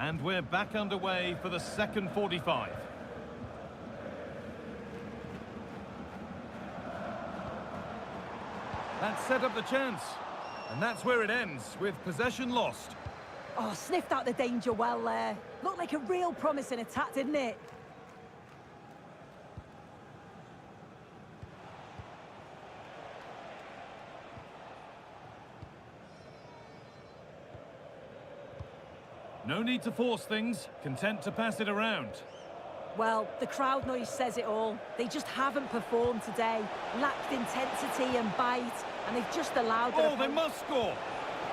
And we're back underway for the second 45. That set up the chance. And that's where it ends, with possession lost. Oh, sniffed out the danger well there. Looked like a real promising attack, didn't it? No need to force things, content to pass it around. Well, the crowd noise says it all. They just haven't performed today. Lacked intensity and bite, and they've just allowed... Oh, they must score!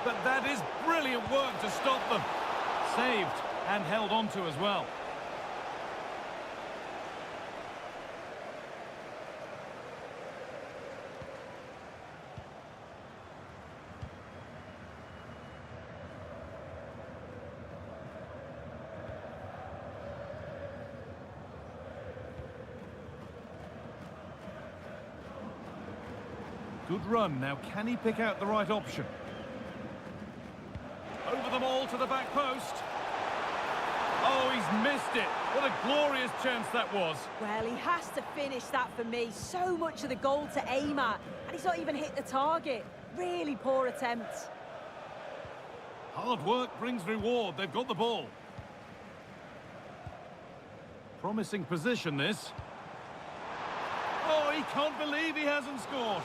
But that is brilliant work to stop them. Saved and held on to as well. Good run. Now, can he pick out the right option? Over them all to the back post. Oh, he's missed it. What a glorious chance that was. Well, he has to finish that for me. So much of the goal to aim at, and he's not even hit the target. Really poor attempt. Hard work brings reward. They've got the ball. Promising position, this. Oh, he can't believe he hasn't scored.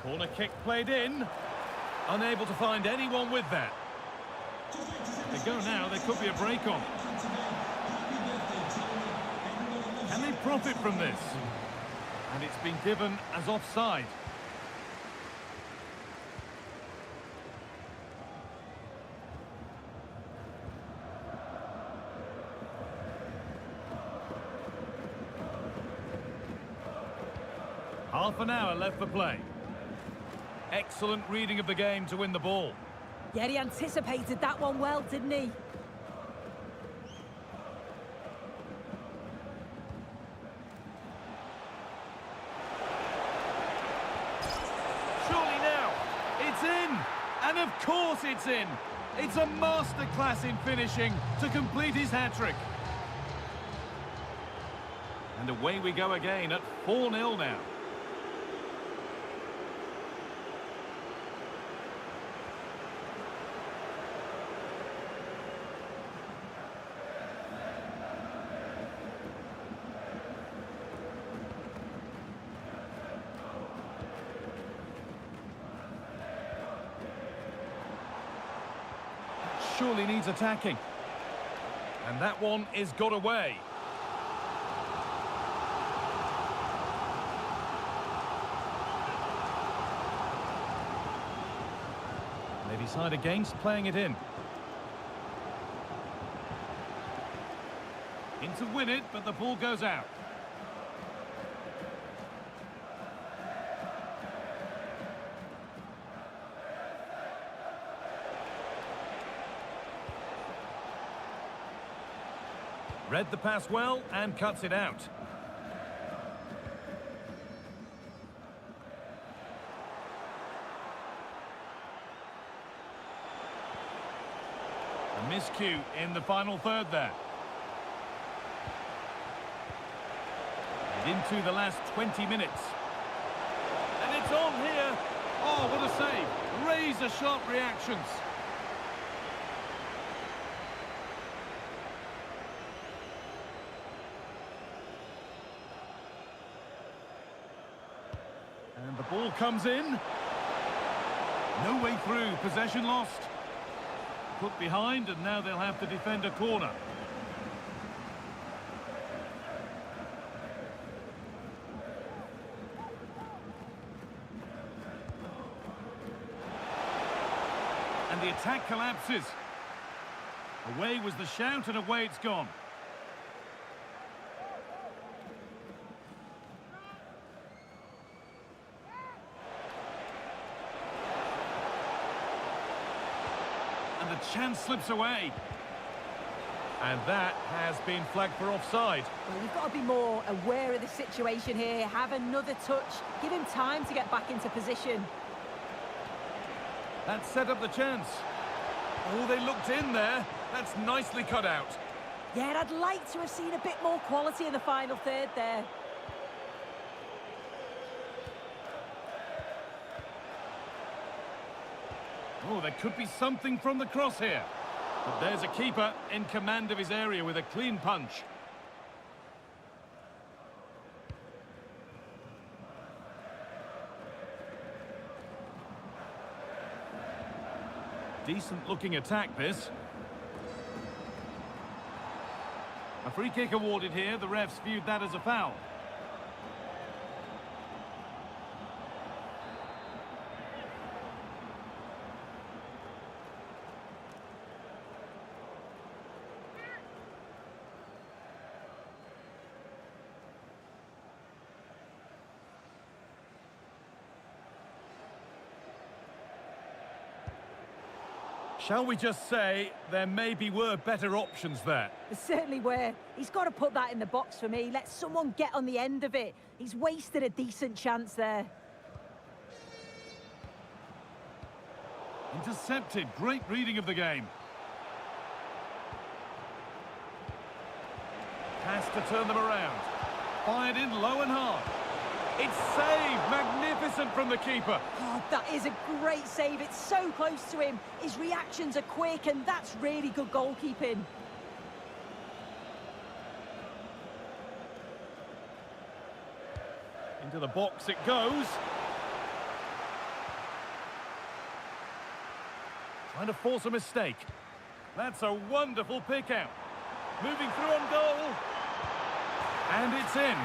Corner kick played in. Unable to find anyone with that. If they go now, there could be a break on. Can they profit from this? And it's been given as offside. Half an hour left for play. Excellent reading of the game to win the ball. Yeah, he anticipated that one well, didn't he? Surely now, it's in! And of course it's in! It's a masterclass in finishing to complete his hat-trick. And away we go again at 4-0 now. Surely needs attacking. And that one is got away. They decide against playing it in. In to win it, but the ball goes out. Read the pass well and cuts it out. A miscue in the final third there. And into the last 20 minutes. And it's on here. Oh, what a save. Razor-sharp reactions. And the ball comes in. No way through. Possession lost. Put behind, and now they'll have to defend a corner. And the attack collapses. Away was the shout, and away it's gone. And the chance slips away. And that has been flagged for offside. Well, you've got to be more aware of the situation here. Have another touch. Give him time to get back into position. That set up the chance. Oh, they looked in there. That's nicely cut out. Yeah, I'd like to have seen a bit more quality in the final third there. Oh, there could be something from the cross here. But there's a keeper in command of his area with a clean punch. Decent-looking attack, this. A free kick awarded here. The refs viewed that as a foul. Shall we just say there maybe were better options there? There certainly were. He's got to put that in the box for me. Let someone get on the end of it. He's wasted a decent chance there. Intercepted. Great reading of the game. Has to turn them around. Fired in low and hard. It's saved. Magnificent from the keeper. Oh, that is a great save. It's so close to him. His reactions are quick, and that's really good goalkeeping. Into the box it goes. Trying to force a mistake. That's a wonderful pick out. Moving through on goal. And it's in.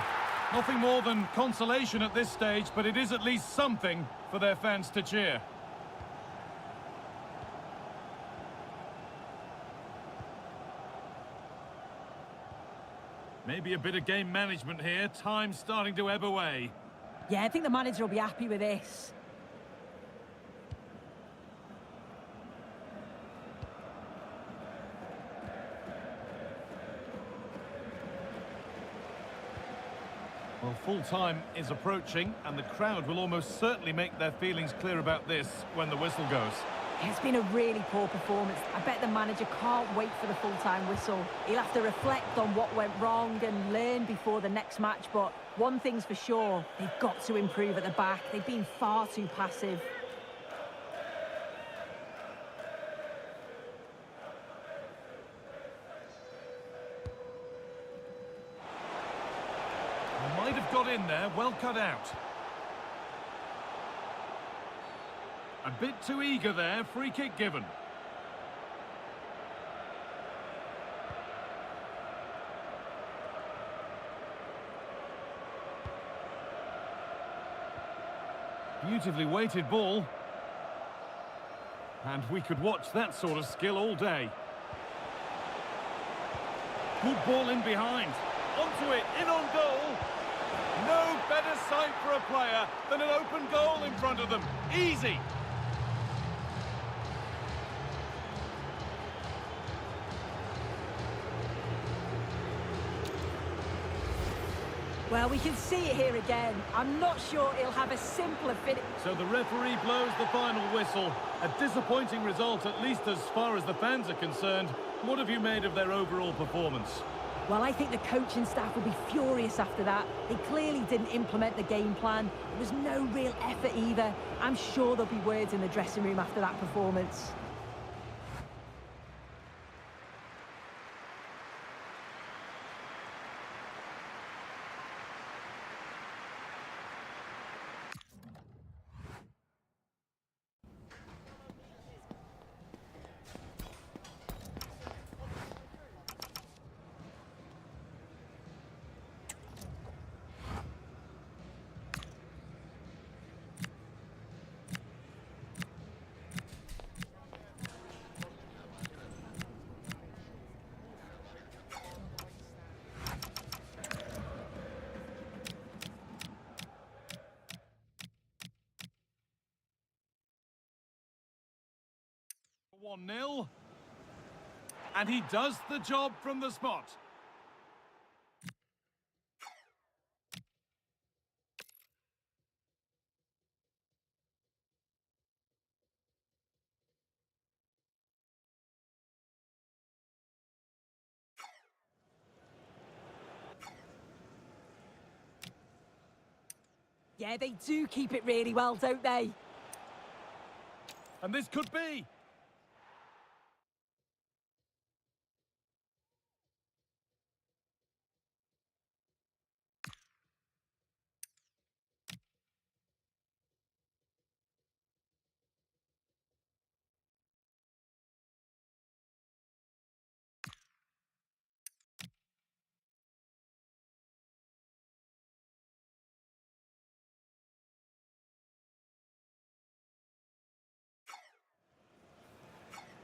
Nothing more than consolation at this stage, but it is at least something for their fans to cheer. Maybe a bit of game management here. Time starting to ebb away. Yeah, I think the manager will be happy with this. Well, full-time is approaching, and the crowd will almost certainly make their feelings clear about this when the whistle goes. It's been a really poor performance. I bet the manager can't wait for the full-time whistle. He'll have to reflect on what went wrong and learn before the next match, but one thing's for sure, they've got to improve at the back. They've been far too passive. Might have got in there, well cut out. A bit too eager there, free kick given. Beautifully weighted ball. And we could watch that sort of skill all day. Good ball in behind. Onto it, in on goal. No better sight for a player than an open goal in front of them. Easy. Well, we can see it here again. I'm not sure he'll have a simpler finish. So the referee blows the final whistle. A disappointing result, at least as far as the fans are concerned. What have you made of their overall performance? Well, I think the coaching staff will be furious after that. They clearly didn't implement the game plan. There was no real effort either. I'm sure there'll be words in the dressing room after that performance. One 0 And he does the job from the spot. Yeah, they do keep it really well, don't they? And this could be.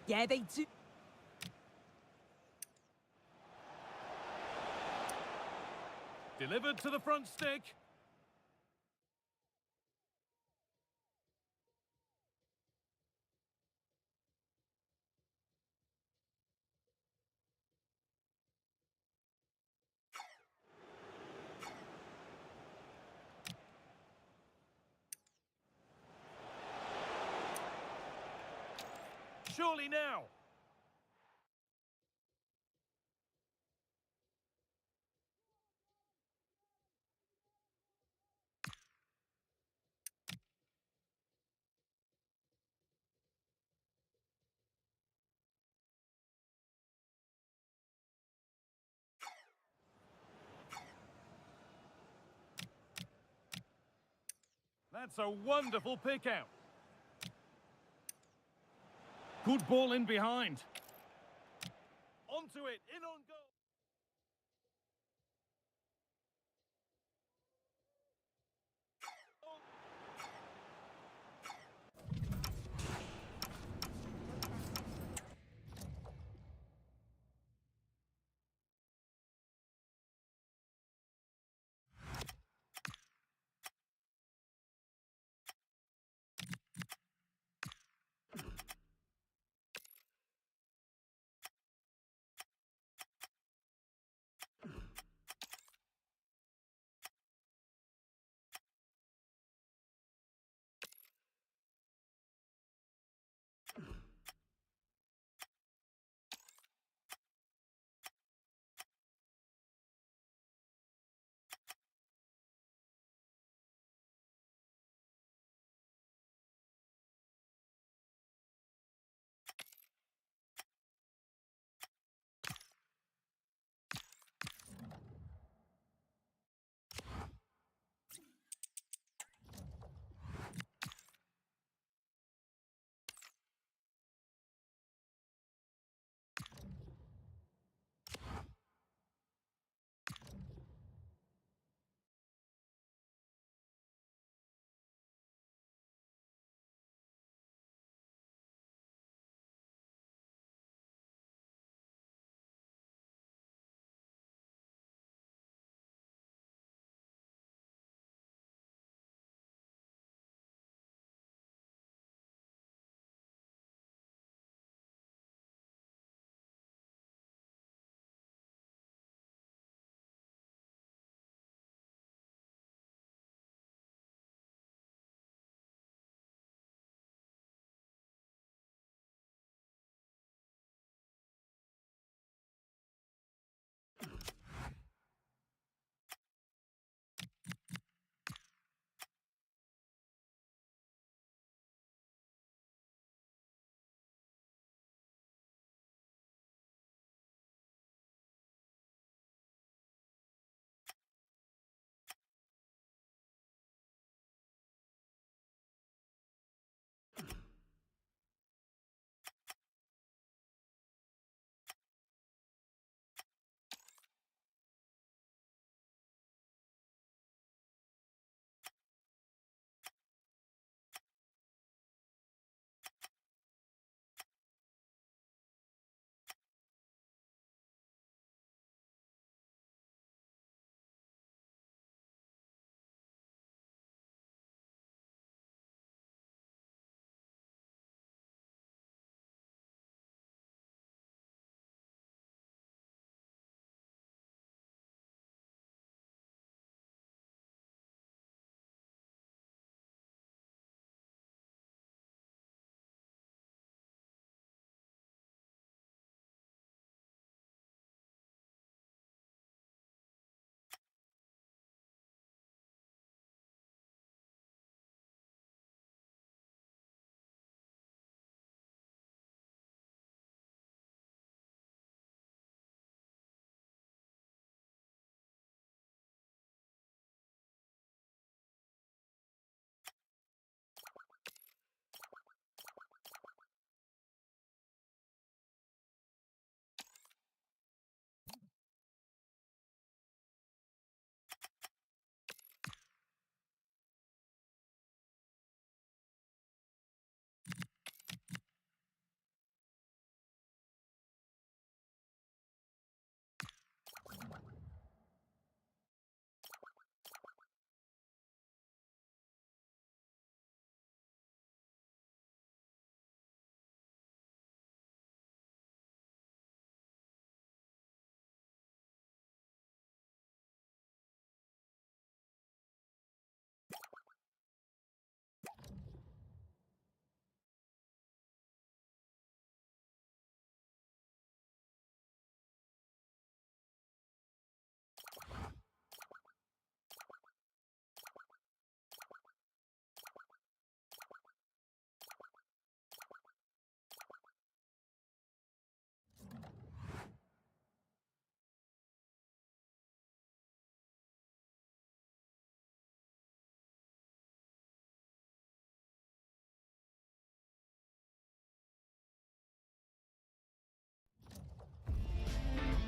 Yeah, they do. Delivered to the front stick. Surely now. That's a wonderful pick out. Good ball in behind. Onto it, in on goal.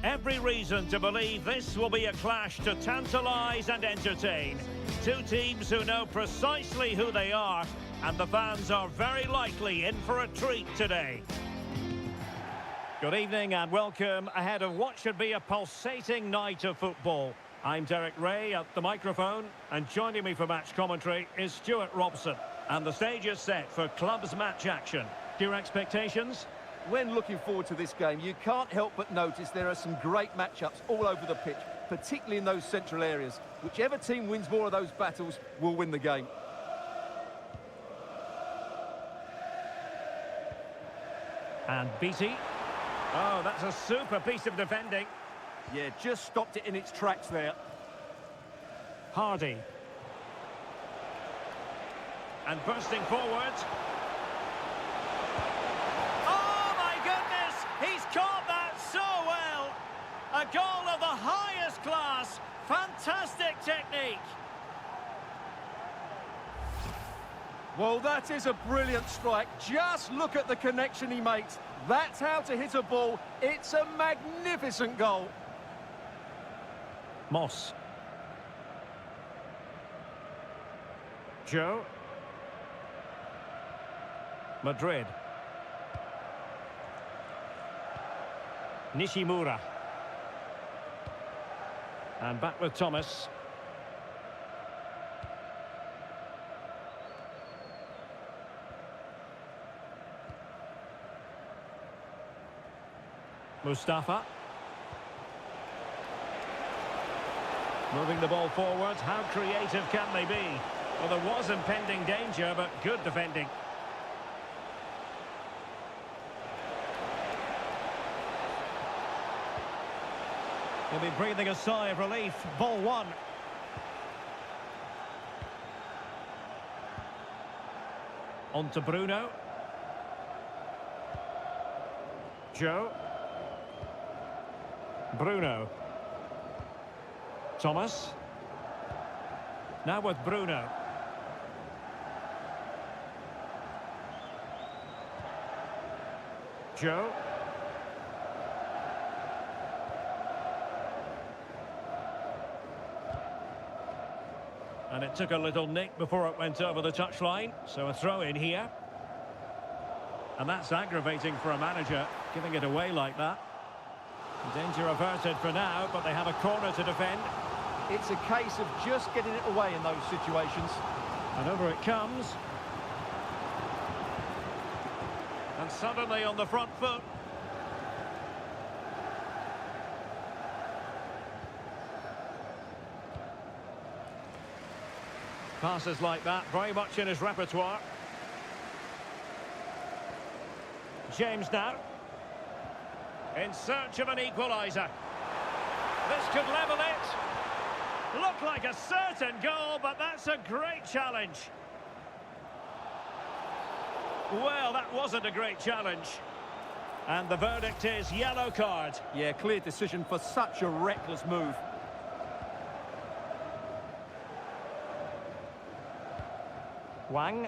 Every reason to believe this will be a clash to tantalise and entertain. Two teams who know precisely who they are, and the fans are very likely in for a treat today. Good evening and welcome ahead of what should be a pulsating night of football. I'm Derek Ray at the microphone, and joining me for match commentary is Stuart Robson. And the stage is set for clubs match action. Your expectations? When looking forward to this game, you can't help but notice there are some great matchups all over the pitch, particularly in those central areas. Whichever team wins more of those battles will win the game. And Beattie. Oh, that's a super piece of defending. Yeah, just stopped it in its tracks there. Hardy. And bursting forward. Oh, my goodness! He's caught that so well! A goal of the highest class. Fantastic technique. Well, that is a brilliant strike. Just look at the connection he makes. That's how to hit a ball. It's a magnificent goal. Moss. Joe. Madrid. Nishimura. And back with Thomas. Mustafa. Moving the ball forward. How creative can they be? Well, there was impending danger, but good defending. He'll be breathing a sigh of relief. Ball one. On to Bruno. Joe. Bruno. Thomas. Now with Bruno. Joe. And it took a little nick before it went over the touchline, so a throw in here. And that's aggravating for a manager, giving it away like that. Danger averted for now, but they have a corner to defend. It's a case of just getting it away in those situations. And over it comes. And suddenly on the front foot. Passes like that, very much in his repertoire. James now. In search of an equaliser. This could level it. Looked like a certain goal, but that's a great challenge. Well, that wasn't a great challenge. And the verdict is yellow card. Yeah, clear decision for such a reckless move. Wang.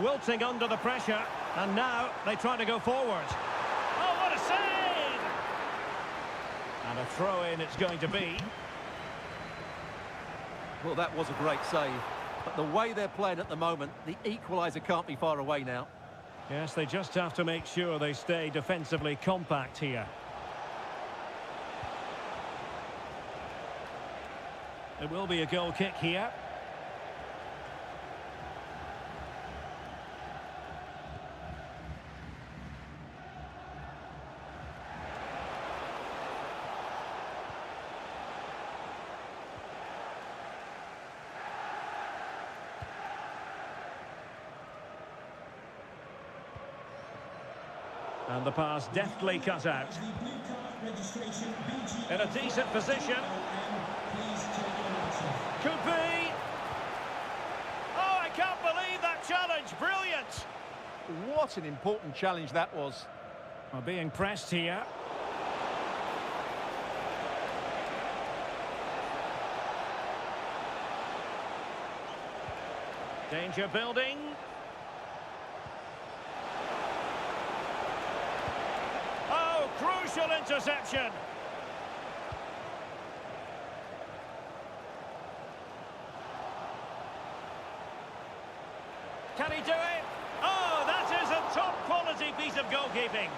Wilting under the pressure, and now they try to go forward. Oh, what a save! And a throw-in it's going to be. Well, that was a great save. But the way they're playing at the moment, the equaliser can't be far away now. Yes, they just have to make sure they stay defensively compact here. It will be a goal kick here. And the pass deftly cut out. In a decent position. Could be. Oh, I can't believe that challenge. Brilliant. What an important challenge that was. Well, being pressed here. Danger building. Oh, crucial interception. Can he do it? Oh, that is a top-quality piece of goalkeeping.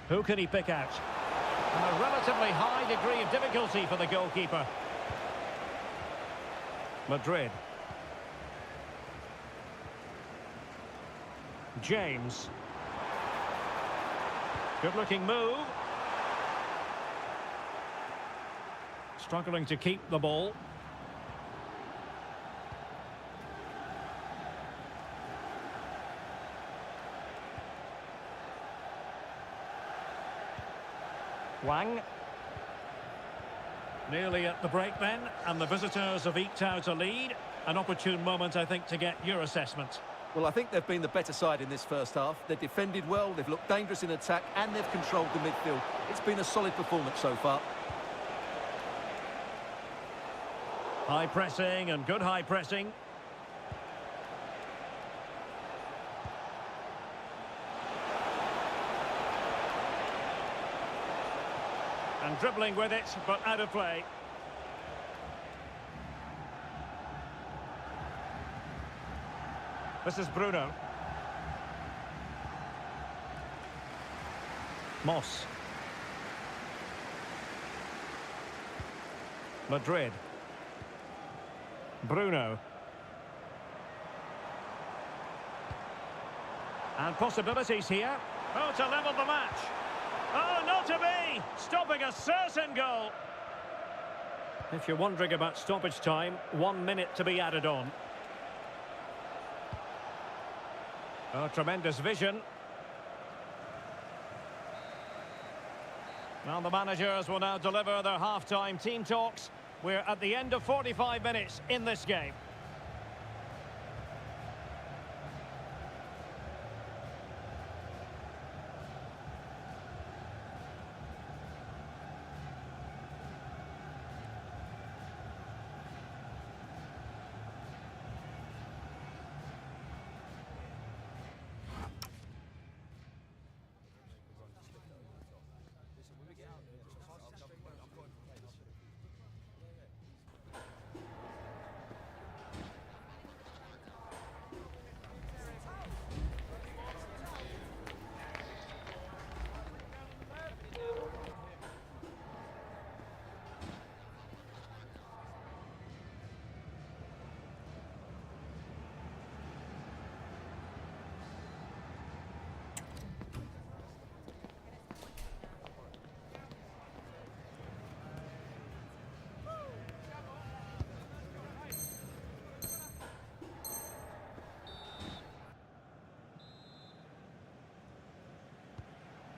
Who can he pick out? And a relatively high degree of difficulty for the goalkeeper. Madrid. James. Good-looking move. Struggling to keep the ball. Wang. Nearly at the break then, and the visitors have eked out a lead. An opportune moment, I think, to get your assessment. Well, I think they've been the better side in this first half. They've defended well, they've looked dangerous in attack, and they've controlled the midfield. It's been a solid performance so far. High pressing and good high pressing. And dribbling with it, but out of play. This is Bruno. Moss. Madrid. Bruno. And possibilities here. Oh, to level the match. Oh, not to be! Stopping a certain goal. If you're wondering about stoppage time, 1 minute to be added on. Oh, tremendous vision. Well, the managers will now deliver their half-time team talks. We're at the end of 45 minutes in this game.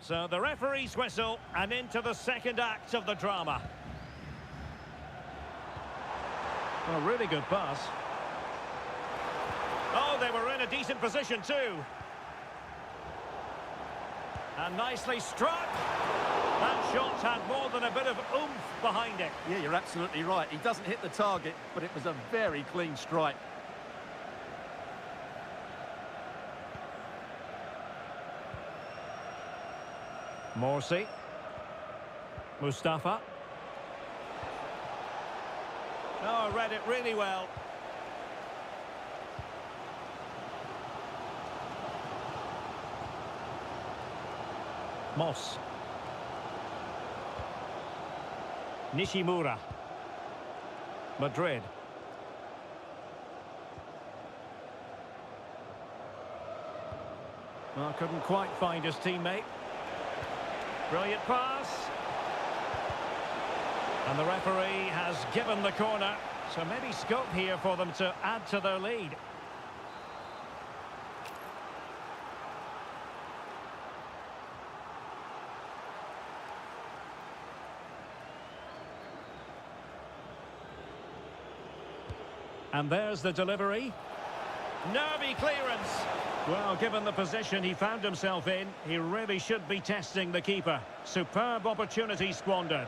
So the referee's whistle, and into the second act of the drama. A really good pass. Oh, they were in a decent position too. And nicely struck. That shot had more than a bit of oomph behind it. Yeah, you're absolutely right. He doesn't hit the target, but it was a very clean strike. Morsi. Mustafa. Oh, read it really well. Moss. Nishimura. Madrid. Well, couldn't quite find his teammate. Brilliant pass. And the referee has given the corner. So maybe scope here for them to add to their lead. And there's the delivery. Nervy clearance. Well, given the position he found himself in, he really should be testing the keeper. Superb opportunity squandered.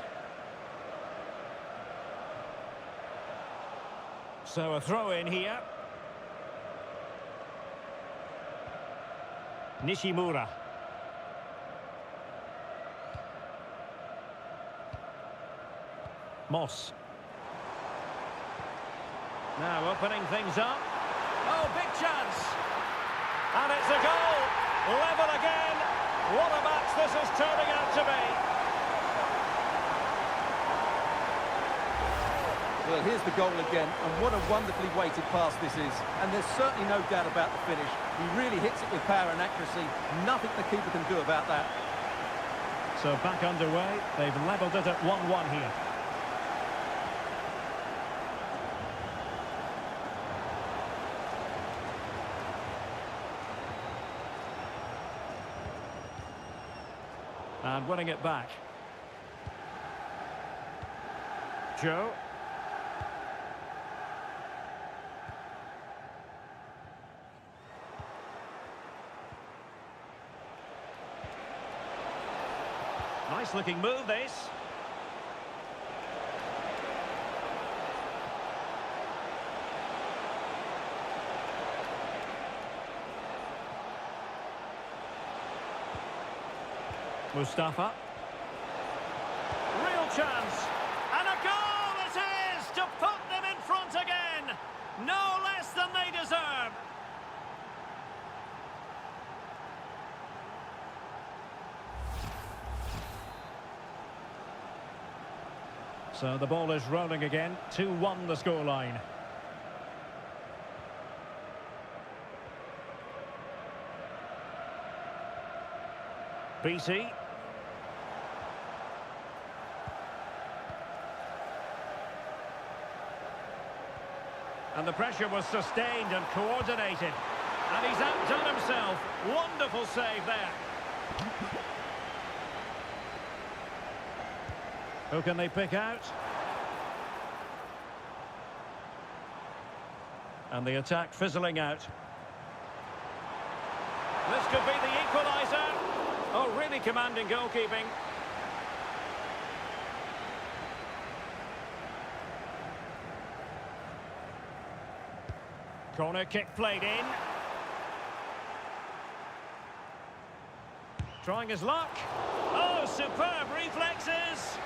So a throw in here. Nishimura. Moss. Now opening things up. Oh, big chance. And it's a goal. Level again. What a match this is turning out to be. Well, here's the goal again, and what a wonderfully weighted pass this is. And there's certainly no doubt about the finish. He really hits it with power and accuracy. Nothing the keeper can do about that. So back underway. They've levelled it at 1-1 here. And winning it back. Joe. Nice looking move, this. Mustafa. Real chance. And a goal it is to put them in front again. No less than they deserve. So the ball is rolling again. 2-1 the scoreline. BT. And the pressure was sustained and coordinated. And he's outdone himself. Wonderful save there. Who can they pick out? And the attack fizzling out. This could be the equaliser. Oh, really commanding goalkeeping. Corner kick played in. Trying his luck. Oh, superb reflexes.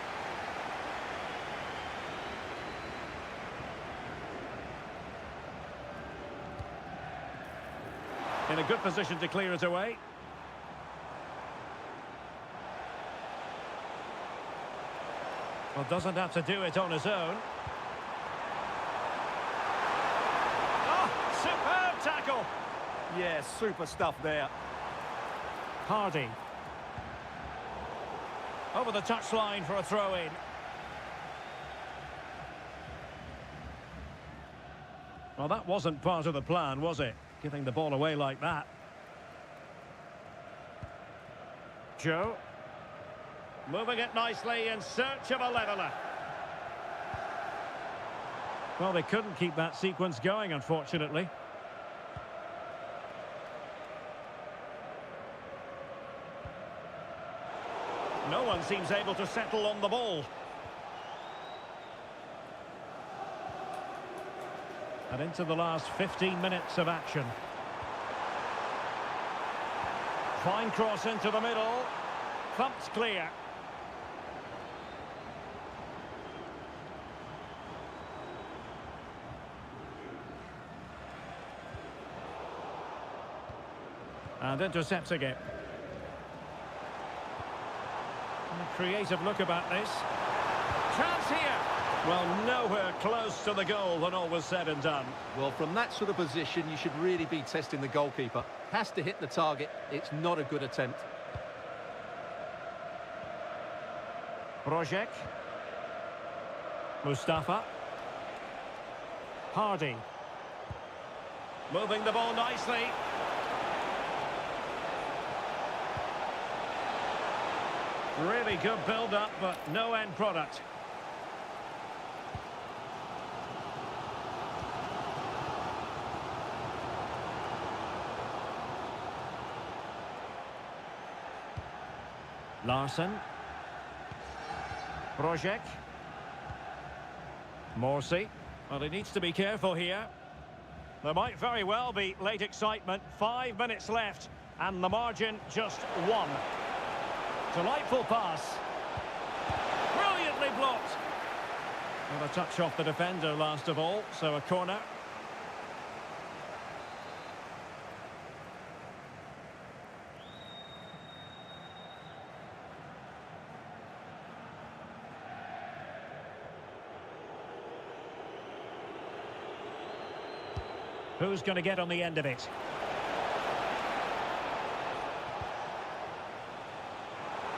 In a good position to clear it away. Well, doesn't have to do it on his own. Superb tackle. Yeah, super stuff there. Hardy. Over the touchline for a throw-in. Well, that wasn't part of the plan, was it? Giving the ball away like that. Joe. Moving it nicely in search of a leveller. Well, they couldn't keep that sequence going, unfortunately. No one seems able to settle on the ball. And into the last 15 minutes of action. Fine cross into the middle. Thumped clear. And intercepting it. Creative look about this. Chance here. Well, nowhere close to the goal when all was said and done. Well, from that sort of position, you should really be testing the goalkeeper. Has to hit the target. It's not a good attempt. Projek. Mustafa. Hardy. Moving the ball nicely. Really good build-up, but no end product. Larson. Projek. Morsi. Well, he needs to be careful here. There might very well be late excitement. 5 minutes left, and the margin just 1. Delightful pass. Brilliantly blocked. Well, a touch off the defender last of all, so a corner. Who's going to get on the end of it?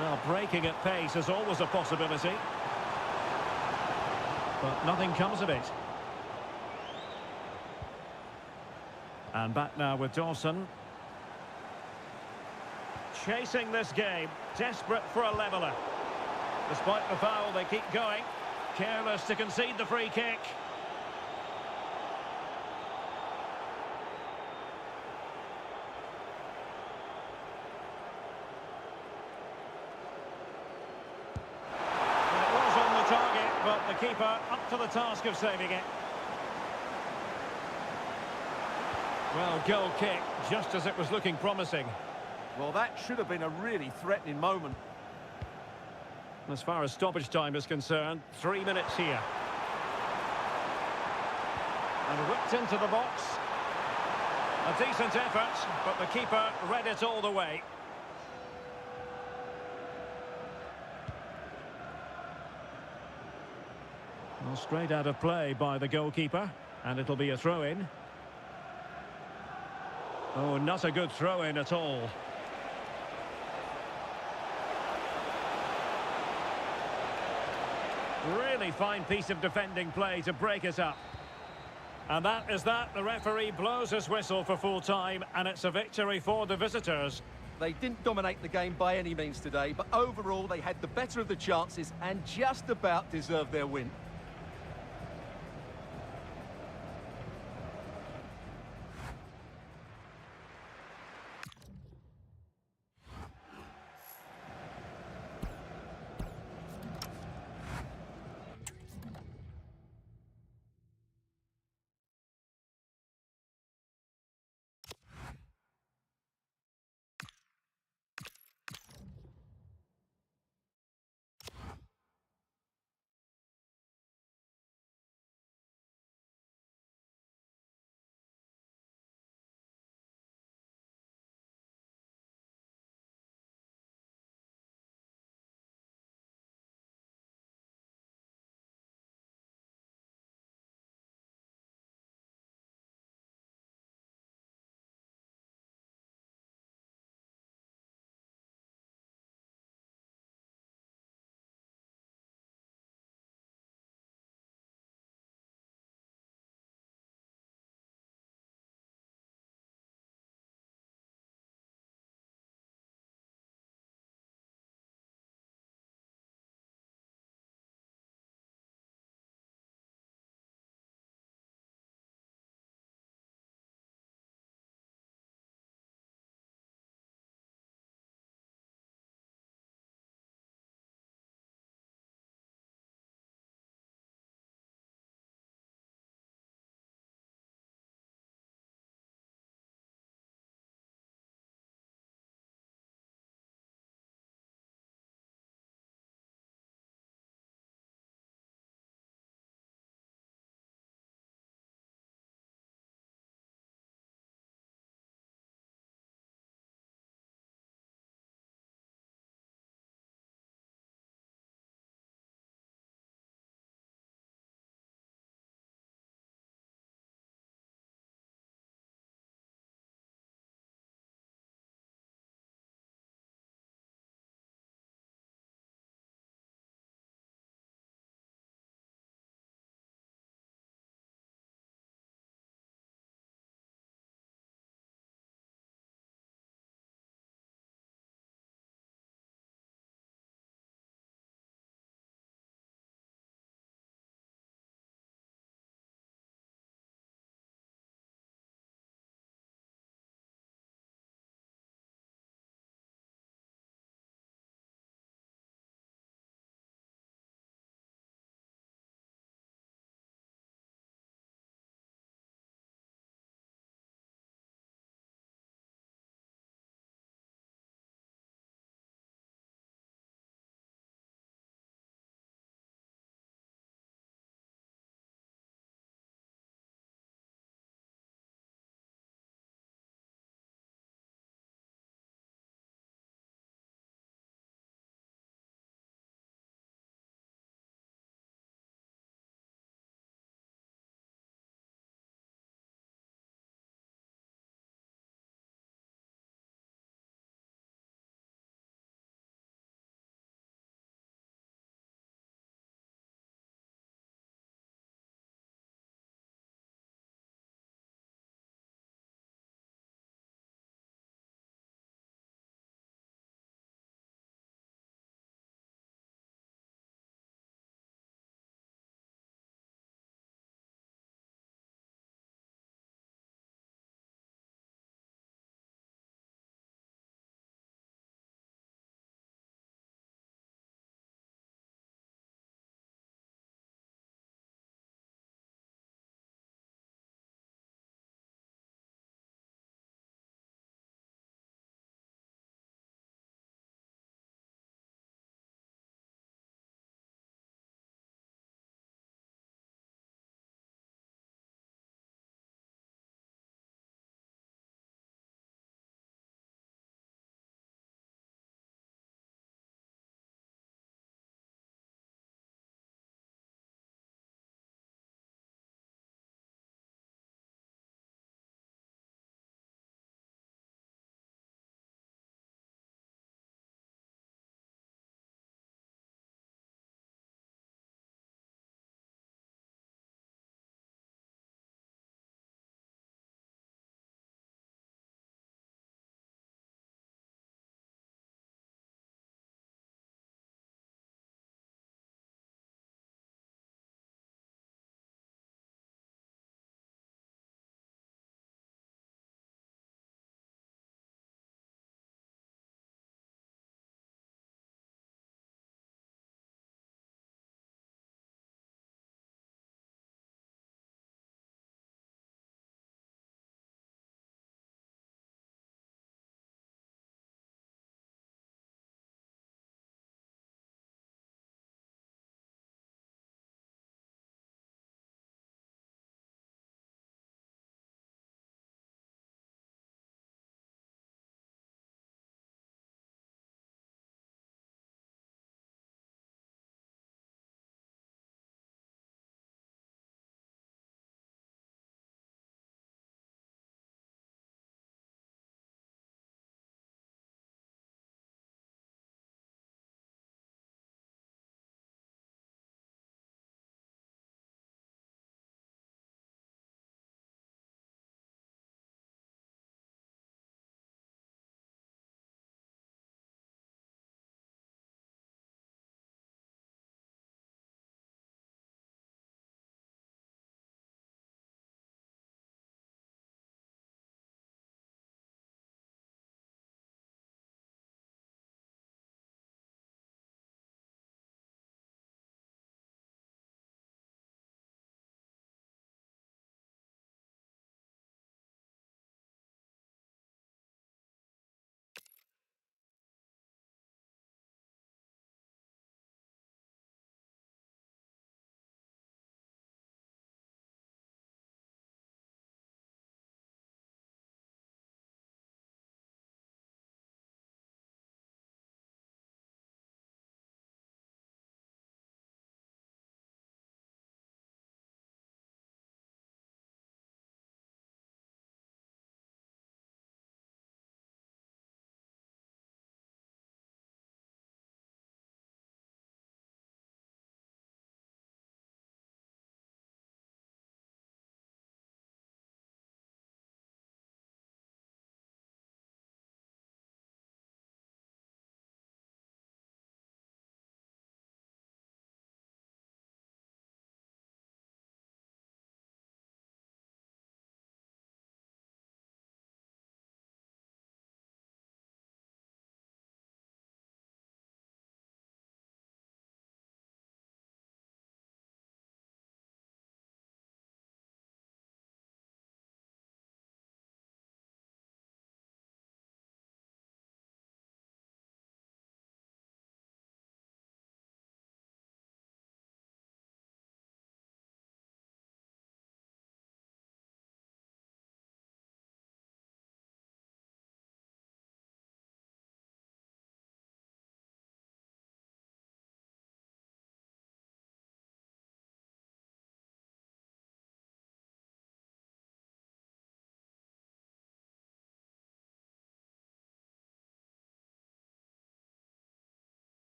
Well, breaking at pace is always a possibility. But nothing comes of it. And back now with Dawson. Chasing this game, desperate for a leveller. Despite the foul, they keep going. Careless to concede the free kick. But the keeper up to the task of saving it. Well, goal kick, just as it was looking promising. Well, that should have been a really threatening moment. As far as stoppage time is concerned, 3 minutes here. And whipped into the box. A decent effort, but the keeper read it all the way. Well, straight out of play by the goalkeeper, and it'll be a throw-in. Oh, not a good throw-in at all. Really fine piece of defending play to break it up. And that is that. The referee blows his whistle for full time, and it's a victory for the visitors. They didn't dominate the game by any means today, but overall they had the better of the chances and just about deserved their win.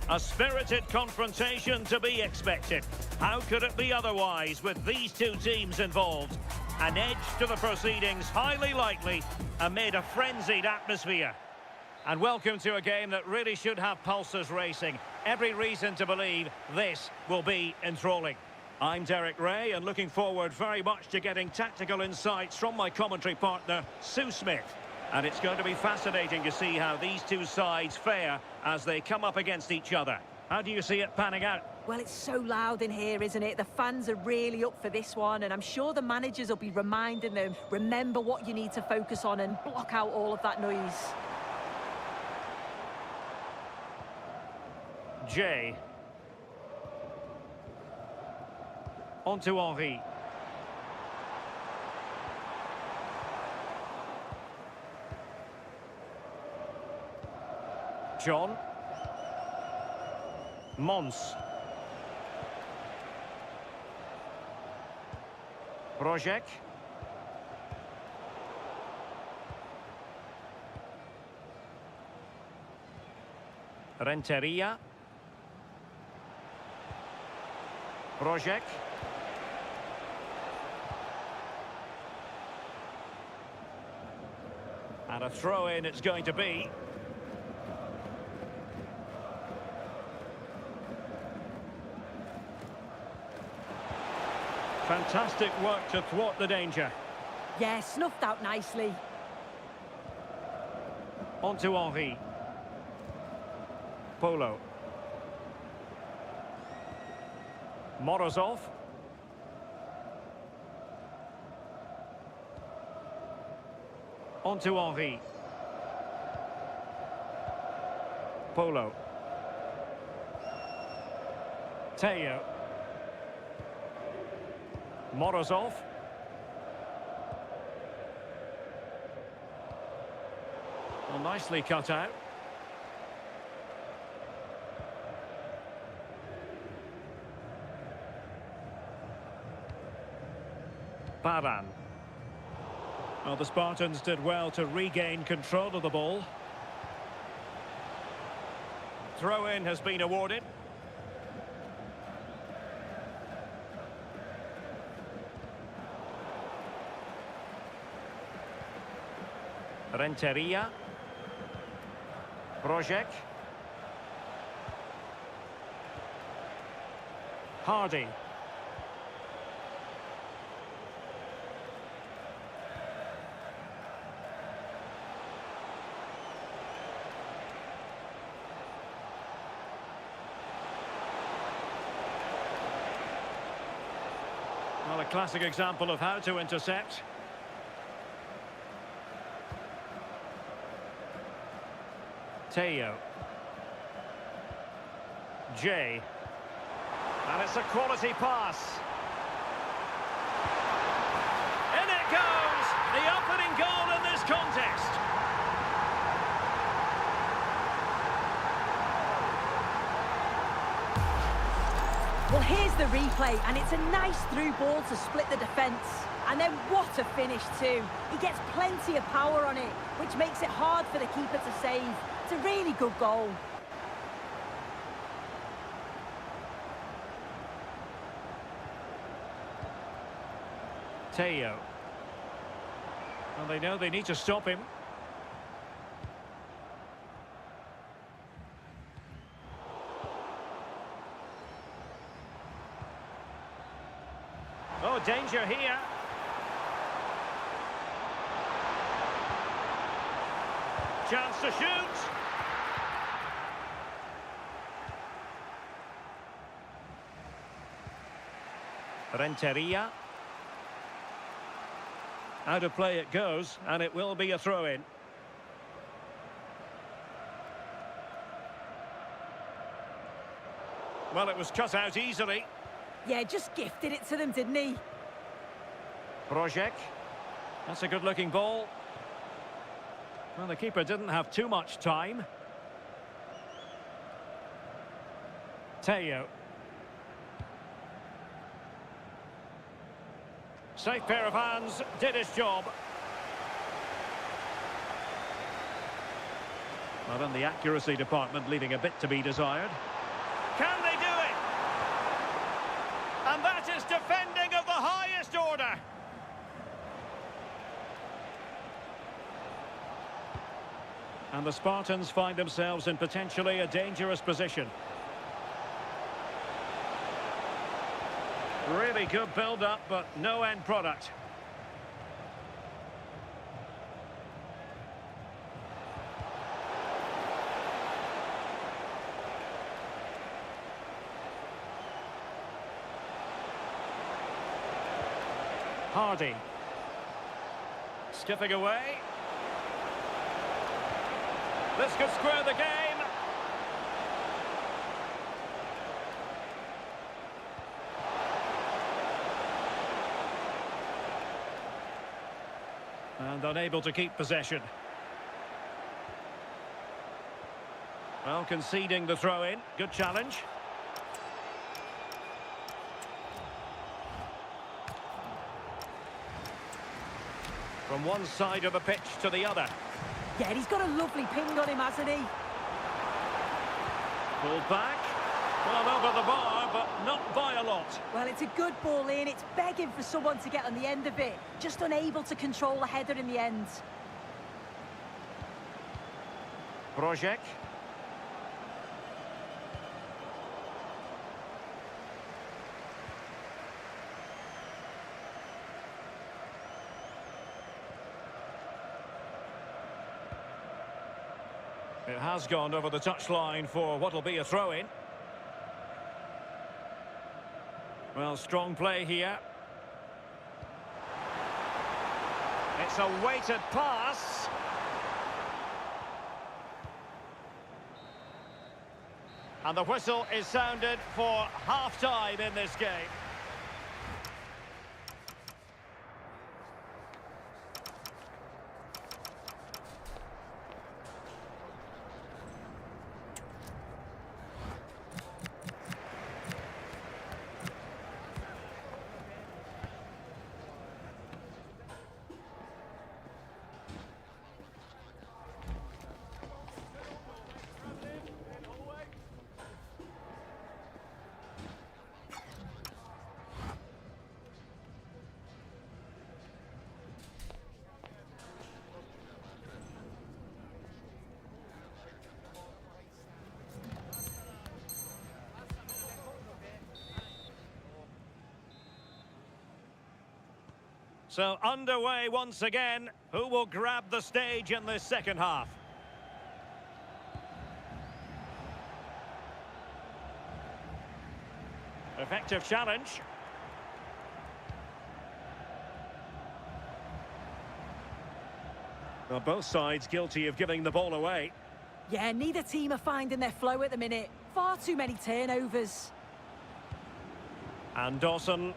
A spirited confrontation to be expected. How could it be otherwise with these two teams involved? An edge to the proceedings, highly likely, amid a frenzied atmosphere. And welcome to a game that really should have pulses racing. Every reason to believe this will be enthralling. I'm Derek Ray, and looking forward very much to getting tactical insights from my commentary partner, Sue Smith. And it's going to be fascinating to see how these two sides fare as they come up against each other. How do you see it panning out? Well, it's so loud in here, isn't it? The fans are really up for this one, and I'm sure the managers will be reminding them, remember what you need to focus on and block out all of that noise. Jay. On to Henry. John. Mons. Projek. Renteria. Projek. And a throw-in it's going to be. Fantastic work to thwart the danger. Yeah, snuffed out nicely. On to Henry. Polo. Morozov. On to Henry. Polo. Teo. Morozov. Well, nicely cut out. Baran. Well, the Spartans did well to regain control of the ball. Throw-in has been awarded. Renteria. Projek. Hardy. Well, a classic example of how to intercept. Teo. Jay. And it's a quality pass. In it goes! The opening goal in this contest. Well, here's the replay, and it's a nice through ball to split the defence. And then what a finish too. He gets plenty of power on it, which makes it hard for the keeper to save. It's a really good goal. Teo. Well, they know they need to stop him. Oh, danger here. Chance to shoot. Renteria. Out of play it goes, and it will be a throw-in. Well, it was cut out easily. Yeah, just gifted it to them, didn't he? Projek. That's a good-looking ball. Well, the keeper didn't have too much time. Teo. Safe pair of hands, did his job. Well, in the accuracy department, leaving a bit to be desired. Can they do it? And that is defending of the highest order. And the Spartans find themselves in potentially a dangerous position. Really good build-up, but no end product. Hardy. Skipping away. This could square the game. And unable to keep possession. Well, conceding the throw-in. Good challenge. From one side of the pitch to the other. Yeah, he's got a lovely ping on him, hasn't he? Pulled back. Well, over the bar, but not by a lot. Well, it's a good ball in. It's begging for someone to get on the end of it. Just unable to control the header in the end. Project. It has gone over the touchline for what will be a throw-in. Well, strong play here. It's a weighted pass. And the whistle is sounded for half-time in this game. So underway once again. Who will grab the stage in this second half? Effective challenge. Well, both sides guilty of giving the ball away. Yeah, neither team are finding their flow at the minute. Far too many turnovers. And Dawson.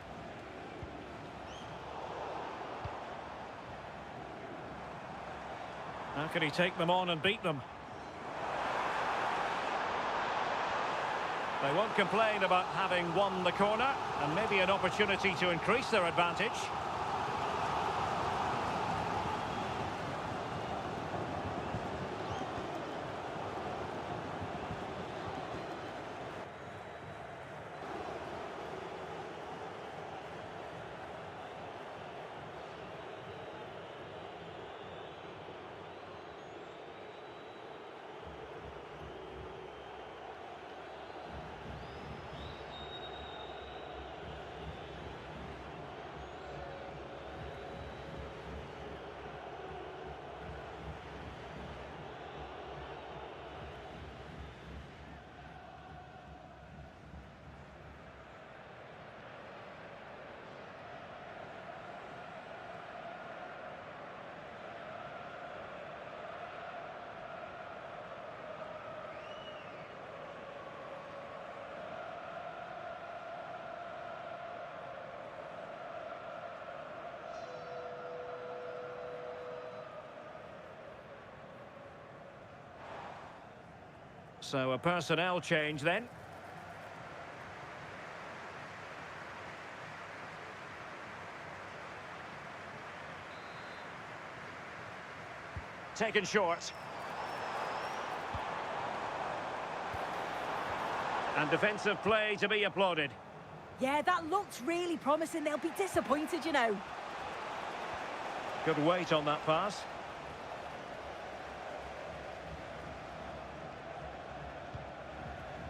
How can he take them on and beat them? They won't complain about having won the corner, and maybe an opportunity to increase their advantage. So a personnel change then. Taken short. And defensive play to be applauded. Yeah, that looked really promising. They'll be disappointed, you know. Good weight on that pass.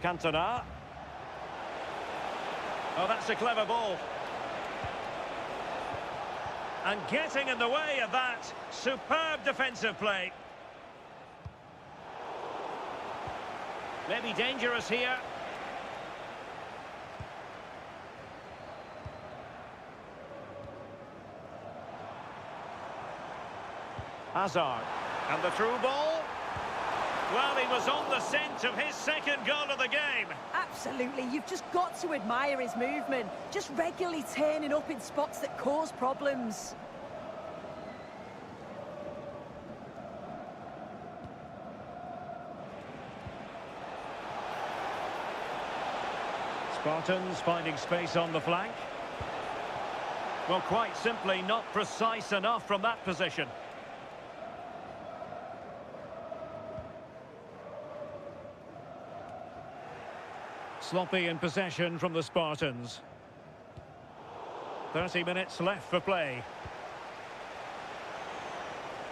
Cantona. Oh, that's a clever ball. And getting in the way of that. Superb defensive play. Maybe dangerous here. Hazard. And the through ball. Well, he was on the scent of his second goal of the game. Absolutely, you've just got to admire his movement. Just regularly turning up in spots that cause problems. Spartans finding space on the flank. Well, quite simply not precise enough from that position. Sloppy in possession from the Spartans. 30 minutes left for play.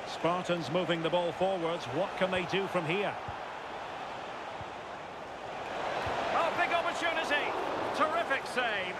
Spartans moving the ball forwards. What can they do from here? Oh, big opportunity. Terrific save.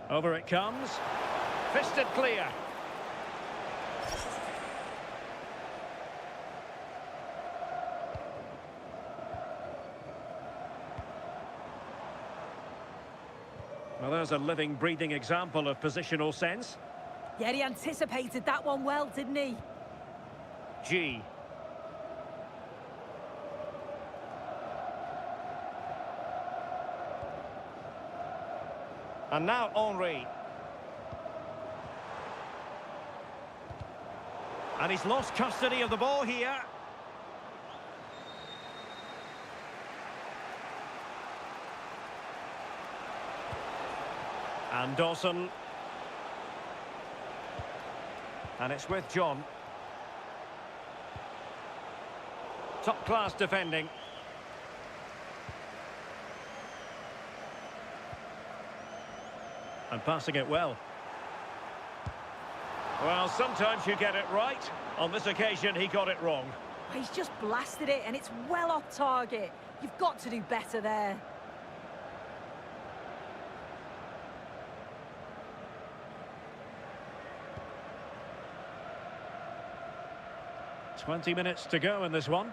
Over it comes. Fisted clear. Well, there's a living, breathing example of positional sense. Yeah, he anticipated that one well, didn't he? G. And now Henry. And he's lost custody of the ball here. And Dawson. And it's with John. Top-class defending. And passing it well. Well, sometimes you get it right. On this occasion, he got it wrong. He's just blasted it, and it's well off target. You've got to do better there. "20 minutes to go in this one.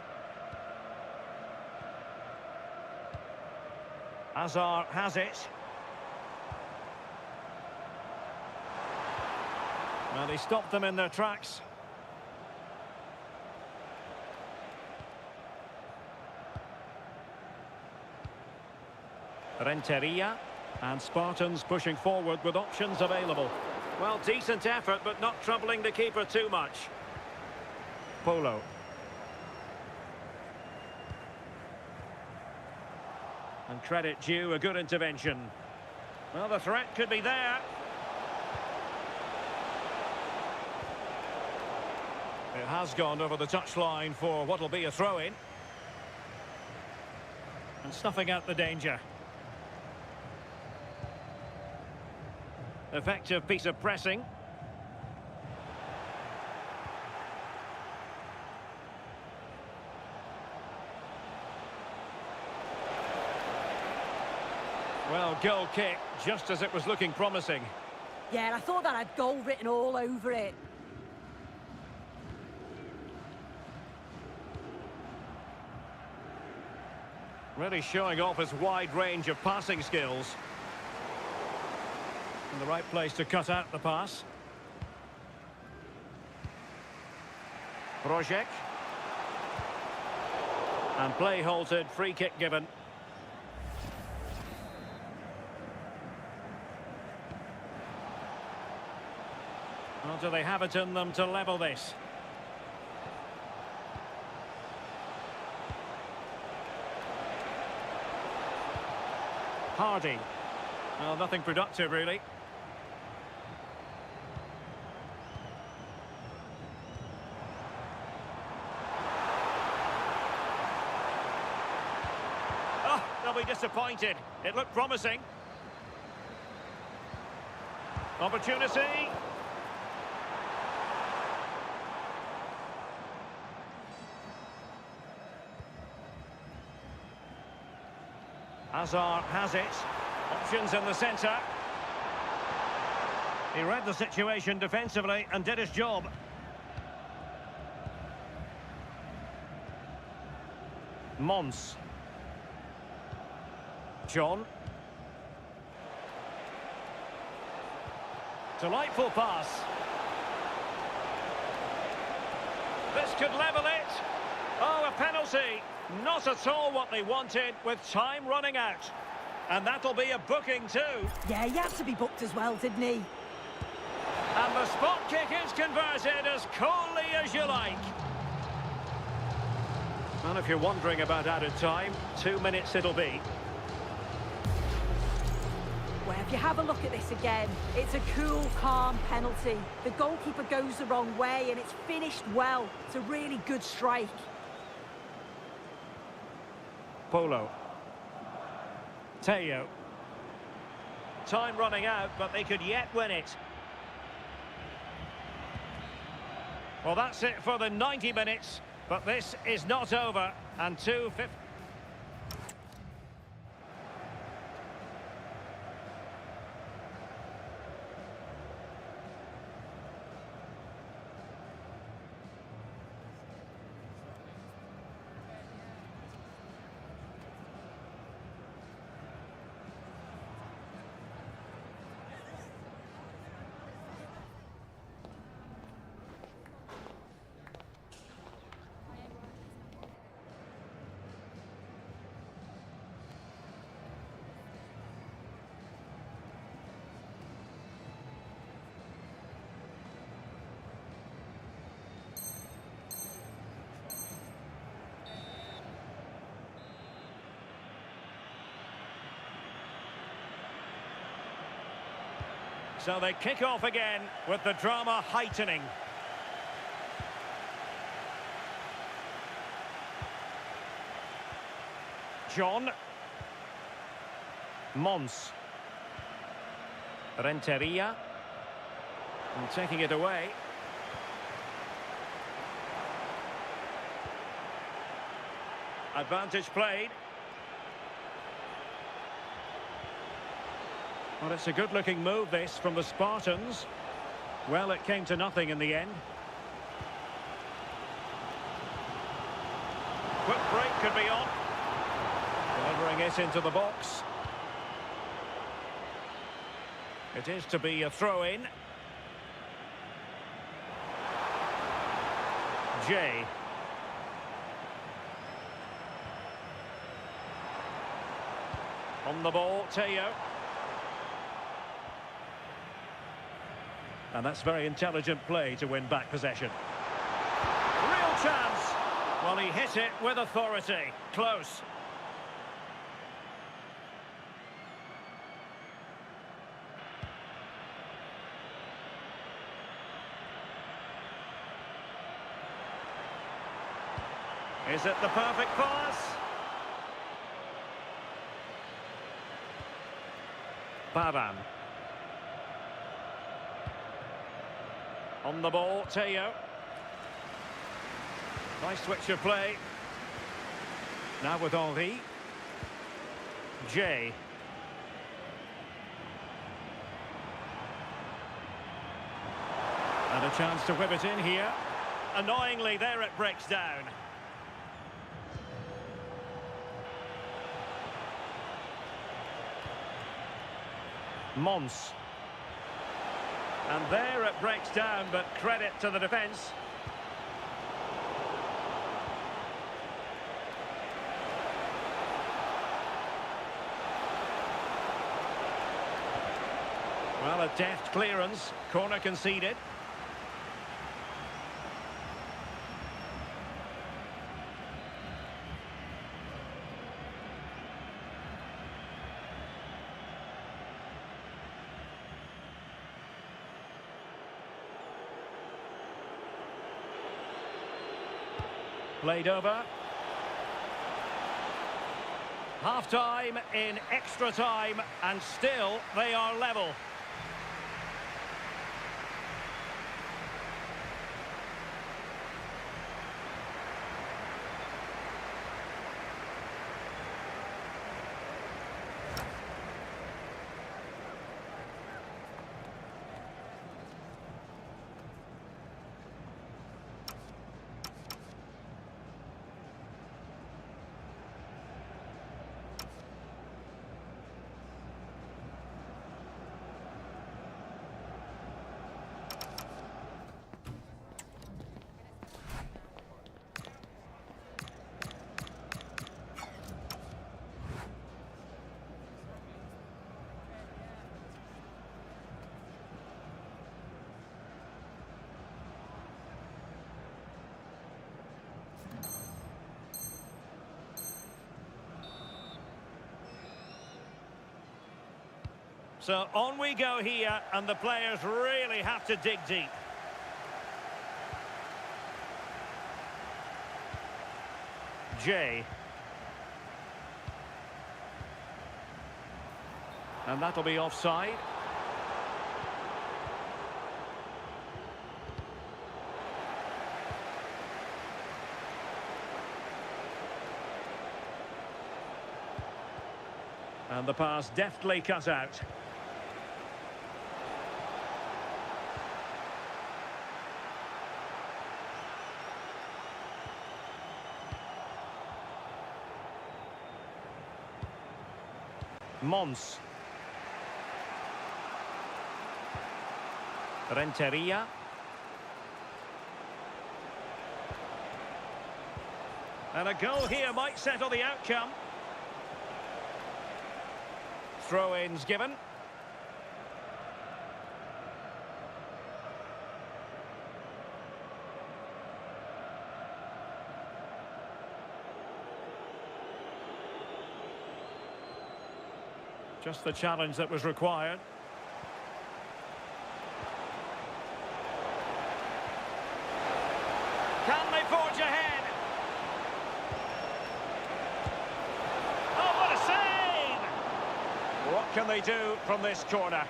Hazard has it. Well, he stopped them in their tracks. Renteria. And Spartans pushing forward with options available. Well, decent effort, but not troubling the keeper too much. Polo. And credit due, a good intervention. Well, the threat could be there. It has gone over the touchline for what will be a throw-in. And snuffing out the danger. Effective piece of pressing. Well, goal kick, just as it was looking promising. Yeah, and I thought that had goal written all over it. Really showing off his wide range of passing skills. In the right place to cut out the pass. Projek. And play halted, free kick given. Or do they have it in them to level this? Hardy. Well, nothing productive, really. Oh, they'll be disappointed. It looked promising. Opportunity. Hazard has it. Options in the centre. He read the situation defensively and did his job. Mons. John. Delightful pass. This could level it. Oh, a penalty. Not at all what they wanted with time running out. And that'll be a booking too. Yeah, he had to be booked as well, didn't he? And the spot kick is converted as coolly as you like. Well, if you're wondering about added time, 2 minutes it'll be. Well, if you have a look at this again, it's a cool, calm penalty. The goalkeeper goes the wrong way and it's finished well. It's a really good strike. Polo. Teo. Time running out, but they could yet win it. Well, that's it for the 90 minutes, but this is not over. And 2:50. So they kick off again with the drama heightening. John. Mons. Renteria. And taking it away. Advantage played. Well, it's a good-looking move, this, from the Spartans. Well, it came to nothing in the end. Quick break could be on. Delivering it into the box. It is to be a throw-in. Jay. On the ball, Teo. And that's very intelligent play to win back possession. Real chance. Well, he hit it with authority. Close. Is it the perfect pass? Baran. On the ball, Teo. Nice switch of play. Now with Henry. Jay. And a chance to whip it in here. Annoyingly, there it breaks down. Mons. And there it breaks down, but credit to the defence. Well, a deft clearance. Corner conceded. Played over. Half-time in extra time, and still they are level. So on we go here, and the players really have to dig deep. Jay. And that'll be offside. And the pass deftly cut out. Mons. Renteria. And a goal here might settle the outcome. Throw-ins given. Just the challenge that was required. Can they forge ahead? Oh, what a save! What can they do from this corner?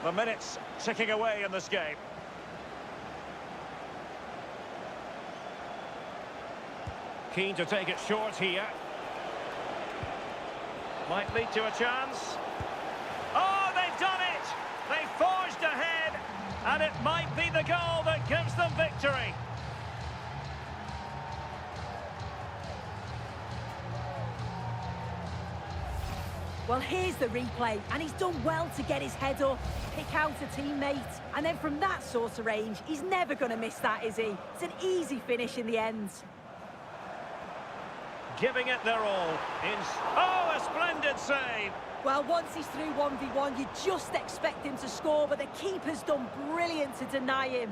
The minutes ticking away in this game. Keen to take it short here. Might lead to a chance. Oh, they've done it! They forged ahead, and it might be the goal that gives them victory. Well, here's the replay, and he's done well to get his head up, pick out a teammate, and then from that sort of range, he's never going to miss that, is he? It's an easy finish in the end. Giving it their all. Oh, a splendid save! Well, once he's through 1v1, you just expect him to score, but the keeper's done brilliant to deny him.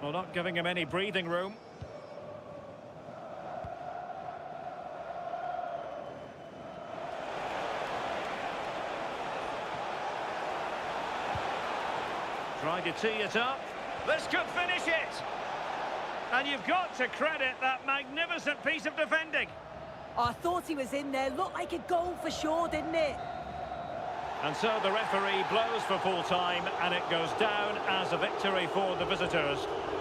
Well, not giving him any breathing room. Trying to tee it up. This could finish it! And you've got to credit that magnificent piece of defending. I thought he was in there. Looked like a goal for sure, didn't it? And so the referee blows for full time, and it goes down as a victory for the visitors.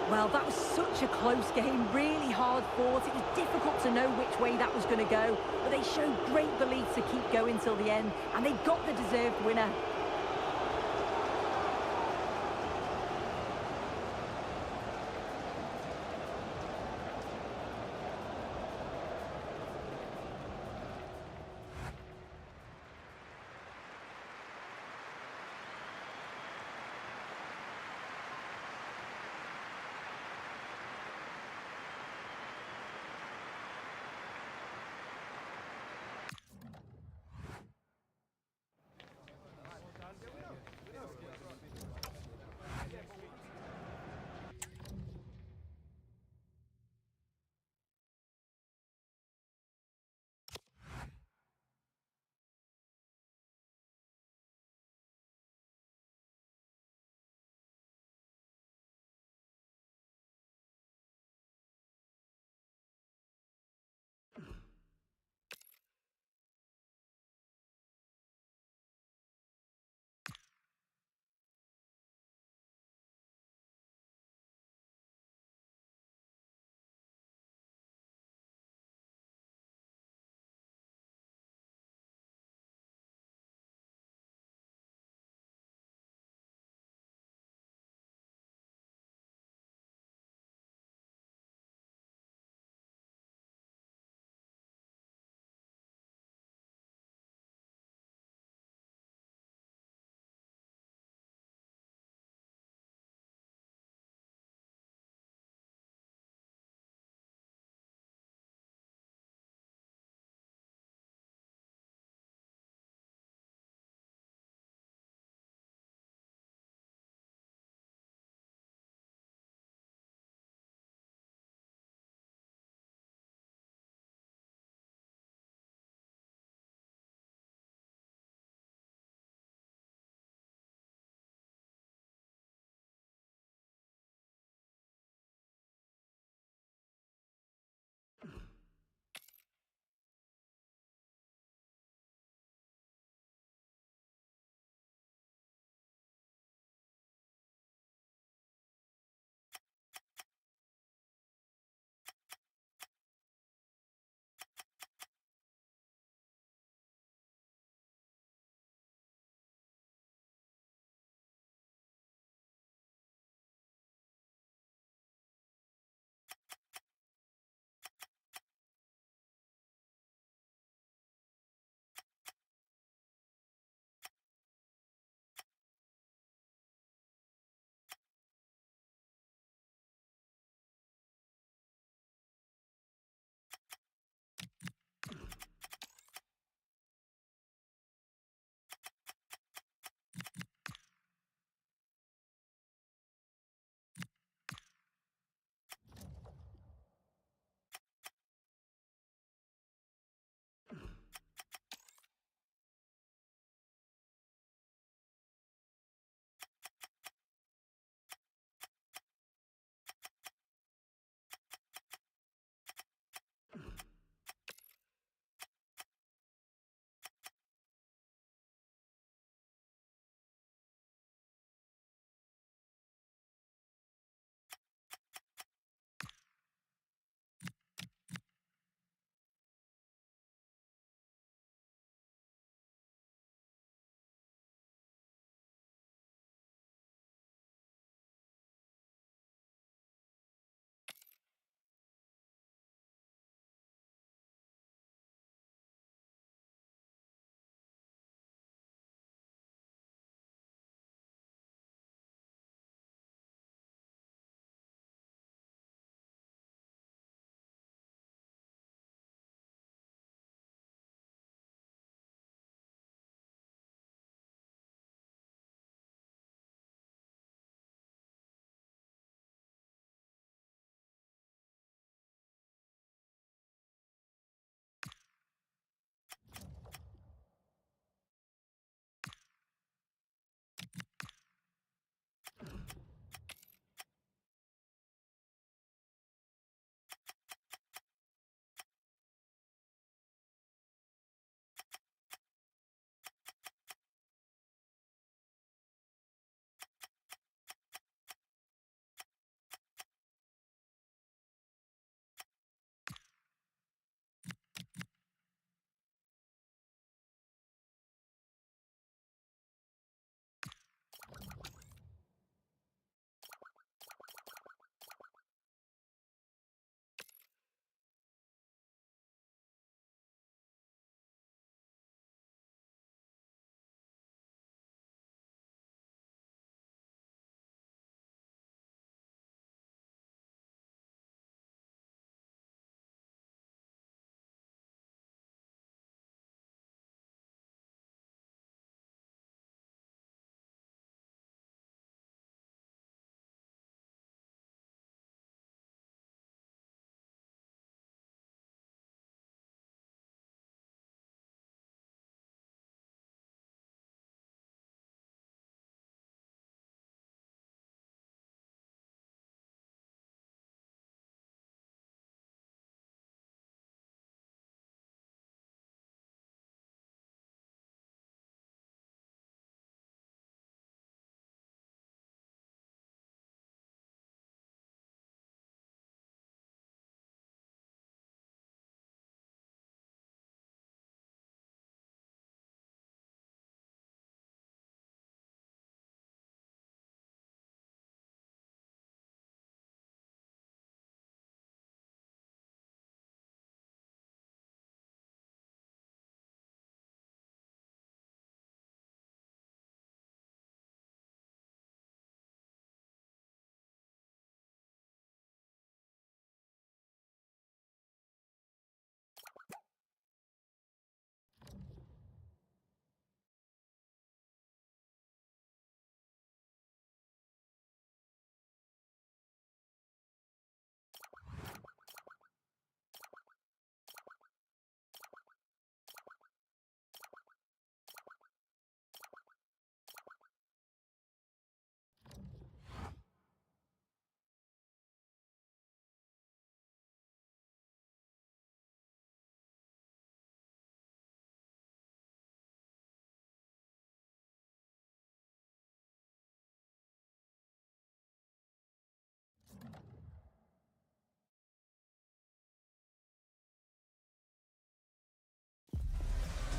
Well, that was such a close game, really hard fought. It was difficult to know which way that was going to go, but they showed great belief to keep going till the end, and they got the deserved winner.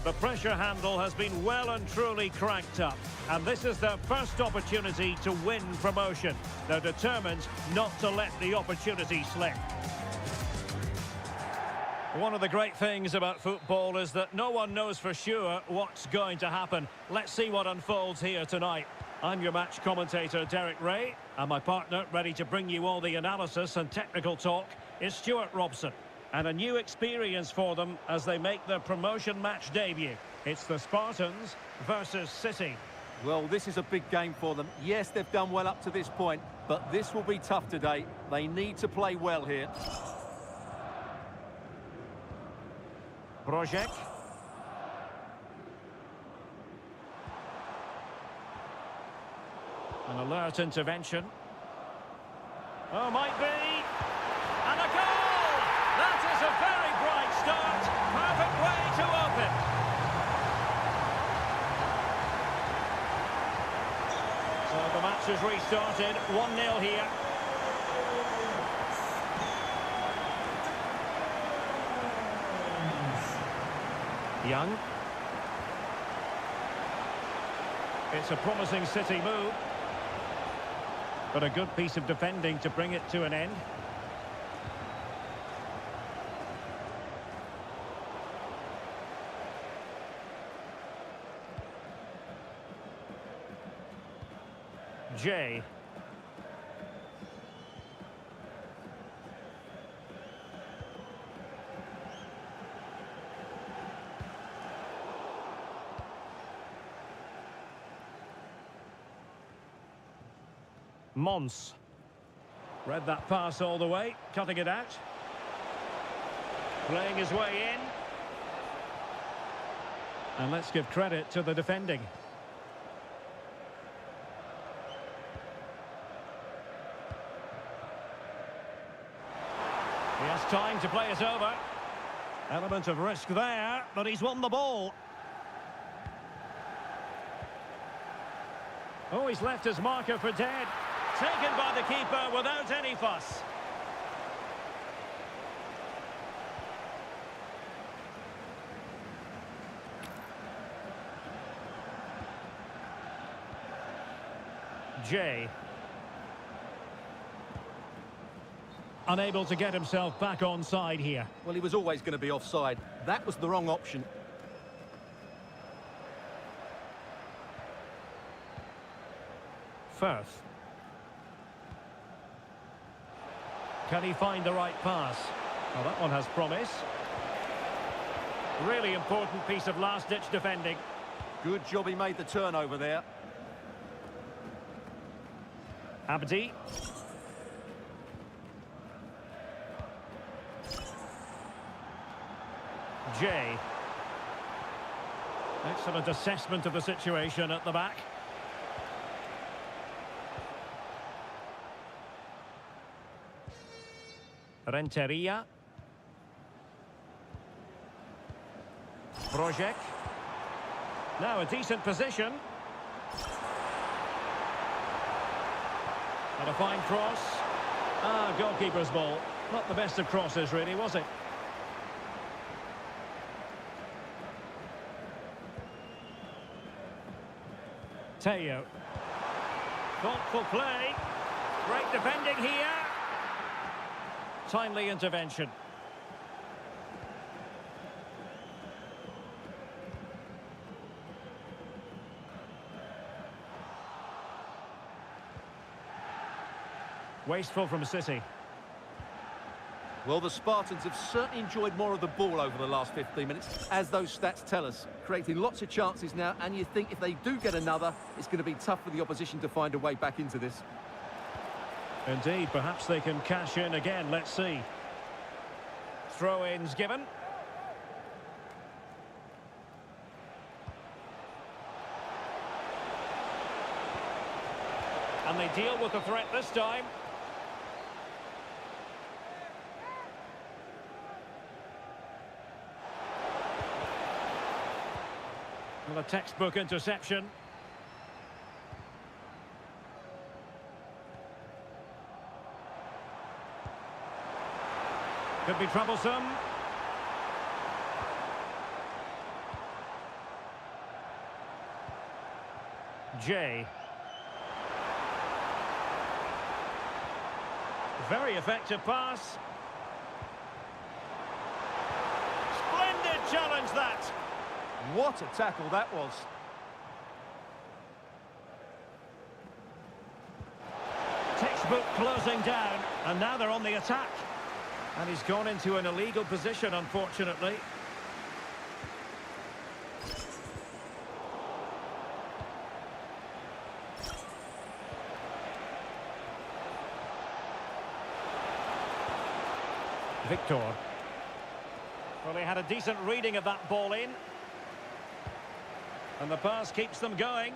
The pressure handle has been well and truly cranked up, and this is their first opportunity to win promotion. They're determined not to let the opportunity slip. One of the great things about football is that no one knows for sure what's going to happen. Let's see what unfolds here tonight. I'm your match commentator, Derek Ray, and my partner, ready to bring you all the analysis and technical talk, is Stuart Robson. And a new experience for them as they make their promotion match debut. It's the Spartans versus City. Well, this is a big game for them. Yes, they've done well up to this point, but this will be tough today. They need to play well here. Project. An alert intervention. Oh, might be. And a goal! That is a very bright start. Perfect way to open. So the match has restarted. 1-0 here. Young. It's a promising City move. But a good piece of defending to bring it to an end. Jay. Mons. Read that pass all the way, cutting it out. Playing his way in. And let's give credit to the defending. He has time to play it over. Element of risk there, but he's won the ball. Oh, he's left his marker for dead. Taken by the keeper without any fuss. Jay. Unable to get himself back onside here. Well, he was always going to be offside. That was the wrong option. Firth. Can he find the right pass? Well, that one has promise. Really important piece of last-ditch defending. Good job he made the turnover there. Abdi. Jay. Excellent assessment of the situation at the back. Renteria. Project. Now a decent position. And a fine cross. Goalkeeper's ball. Not the best of crosses, really, was it? Teo. Thoughtful play. Great defending here. Timely intervention. Wasteful from City. Well, the Spartans have certainly enjoyed more of the ball over the last 15 minutes, as those stats tell us. Creating lots of chances now, and you think if they do get another, it's going to be tough for the opposition to find a way back into this. Indeed, perhaps they can cash in again. Let's see. Throw-ins given. And they deal with the threat this time. Well, a textbook interception. Could be troublesome. Jay. Very effective pass. Splendid challenge that. What a tackle that was. Textbook closing down, and now they're on the attack. And he's gone into an illegal position, unfortunately. Victor. Well, he had a decent reading of that ball in. And the pass keeps them going.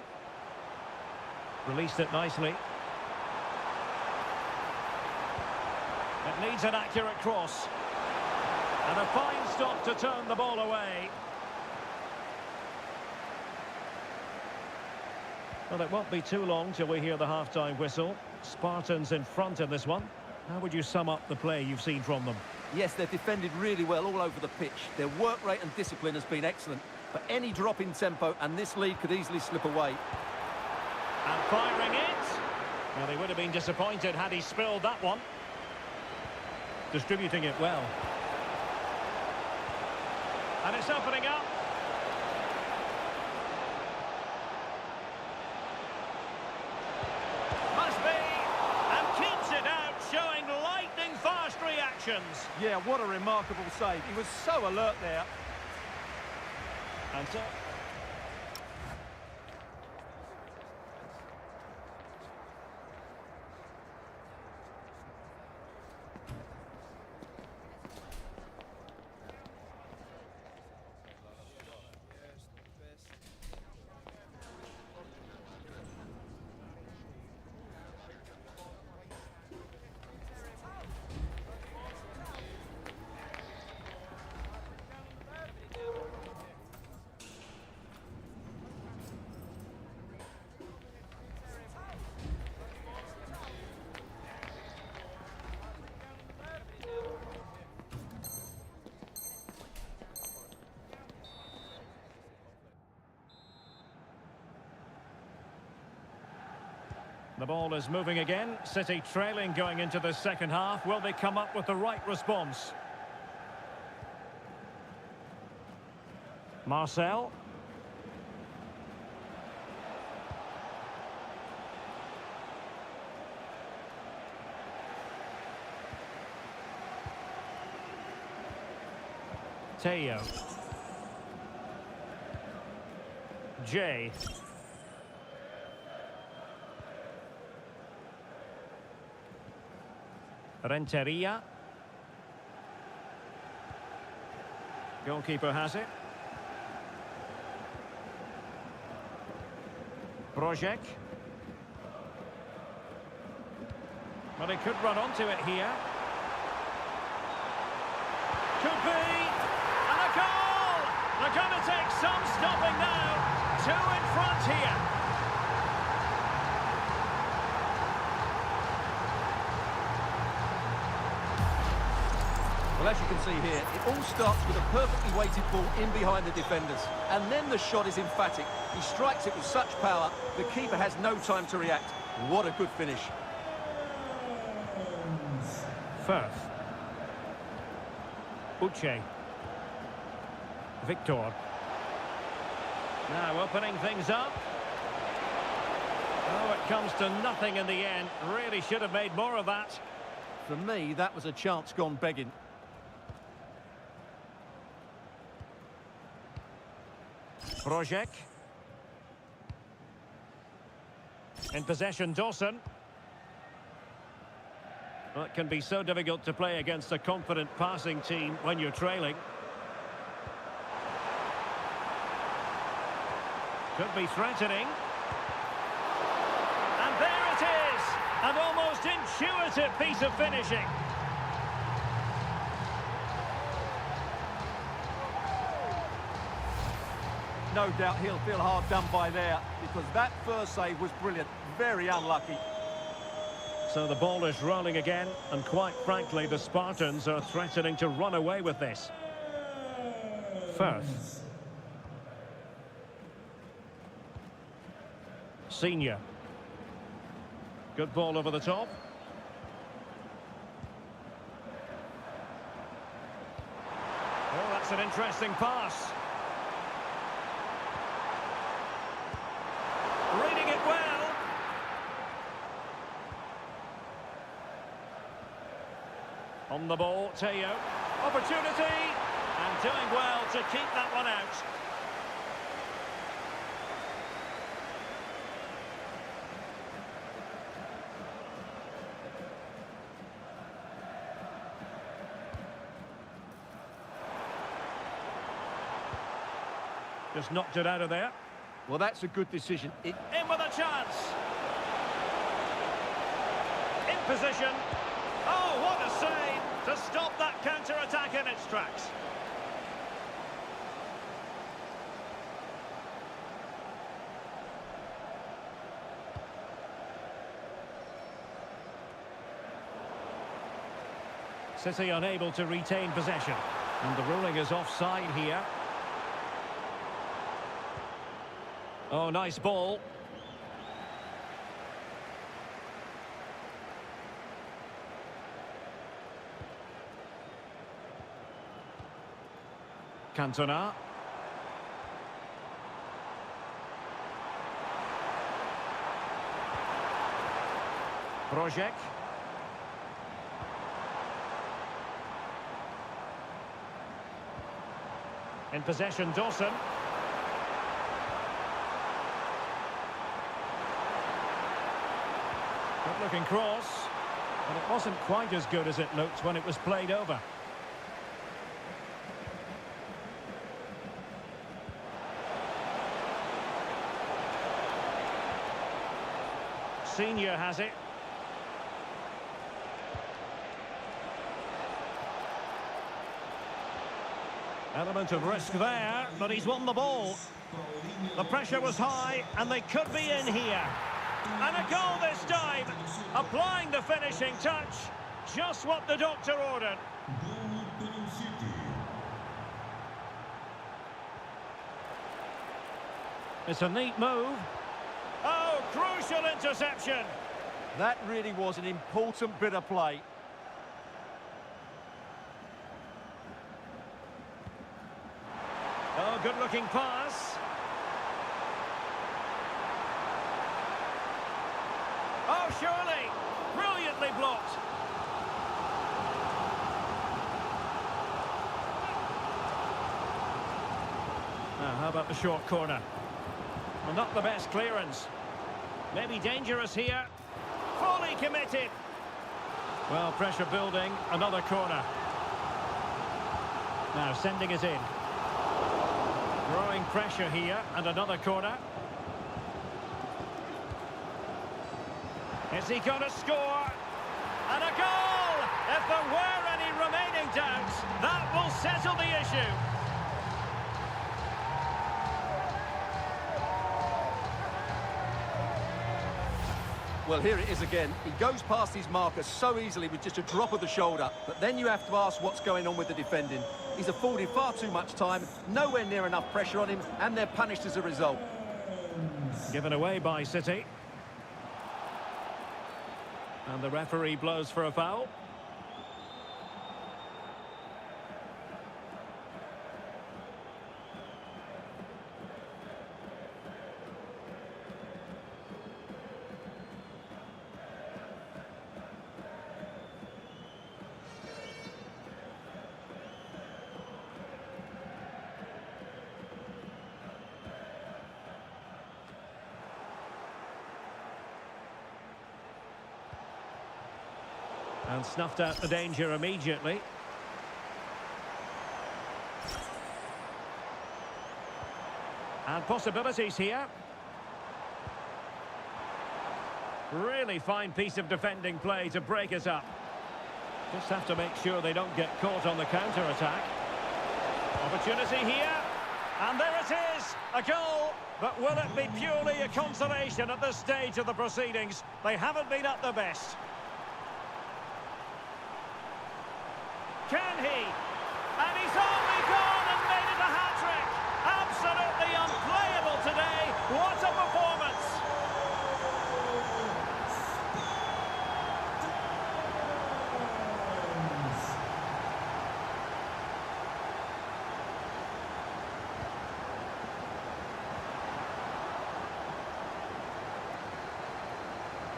Released it nicely. It needs an accurate cross. And a fine stop to turn the ball away. Well, it won't be too long till we hear the half-time whistle. Spartans in front in this one. How would you sum up the play you've seen from them? Yes, they've defended really well all over the pitch. Their work rate and discipline has been excellent. But any drop in tempo and this lead could easily slip away. And firing it. Well, he would have been disappointed had he spilled that one. Distributing it well. And it's opening up. Must be. And keeps it out, showing lightning-fast reactions. Yeah, what a remarkable save. He was so alert there. And so... The ball is moving again. City trailing going into the second half. Will they come up with the right response? Marcel. Teo. Jay. Renteria. Goalkeeper has it. Projek. Well, he could run onto it here. Could be. And a goal! They're going to take some stopping now. 2 in front here. Well, as you can see here, it all starts with a perfectly weighted ball in behind the defenders. And then the shot is emphatic. He strikes it with such power, the keeper has no time to react. What a good finish. Firth. Uche. Victor. Now opening things up. Oh, it comes to nothing in the end. Really should have made more of that. For me, that was a chance gone begging. Projek. In possession, Dawson. Well, it can be so difficult to play against a confident passing team when you're trailing. Could be threatening. And there it is! An almost intuitive piece of finishing. No doubt he'll feel hard done by there, because that first save was brilliant. Very unlucky. So the ball is rolling again, and quite frankly, the Spartans are threatening to run away with this. Firth. Senior. Good ball over the top. Oh, that's an interesting pass. Reading it well. On the ball, Teo. Opportunity. And doing well to keep that one out. Just knocked it out of there. Well, that's a good decision. In with a chance. In position. Oh, what a save to stop that counter-attack in its tracks. City unable to retain possession. And the ruling is offside here. Oh, nice ball. Cantona. Project. In possession, Dawson. Good looking cross, but it wasn't quite as good as it looked when it was played over. Senior has it. Element of risk there, but he's won the ball. The pressure was high, and they could be in here. And a goal this time, applying the finishing touch. Just what the doctor ordered. It's a neat move. Oh, crucial interception. That really was an important bit of play. Oh, good-looking pass. Oh, surely. Brilliantly blocked. Now, how about the short corner? Well, not the best clearance. Maybe dangerous here. Fully committed. Well, pressure building. Another corner. Now, sending it in. Growing pressure here, and another corner. Is he going to score? And a goal! If there were any remaining doubts, that will settle the issue. Well, here it is again. He goes past his marker so easily with just a drop of the shoulder. But then you have to ask what's going on with the defending. He's afforded far too much time, nowhere near enough pressure on him, and they're punished as a result. Given away by City. And the referee blows for a foul. And snuffed out the danger immediately. And possibilities here. Really fine piece of defending play to break us up. Just have to make sure they don't get caught on the counter-attack. Opportunity here. And there it is, a goal. But will it be purely a consolation at this stage of the proceedings? They haven't been at their best. Can he? And he's only gone and made it a hat-trick. Absolutely unplayable today. What a performance.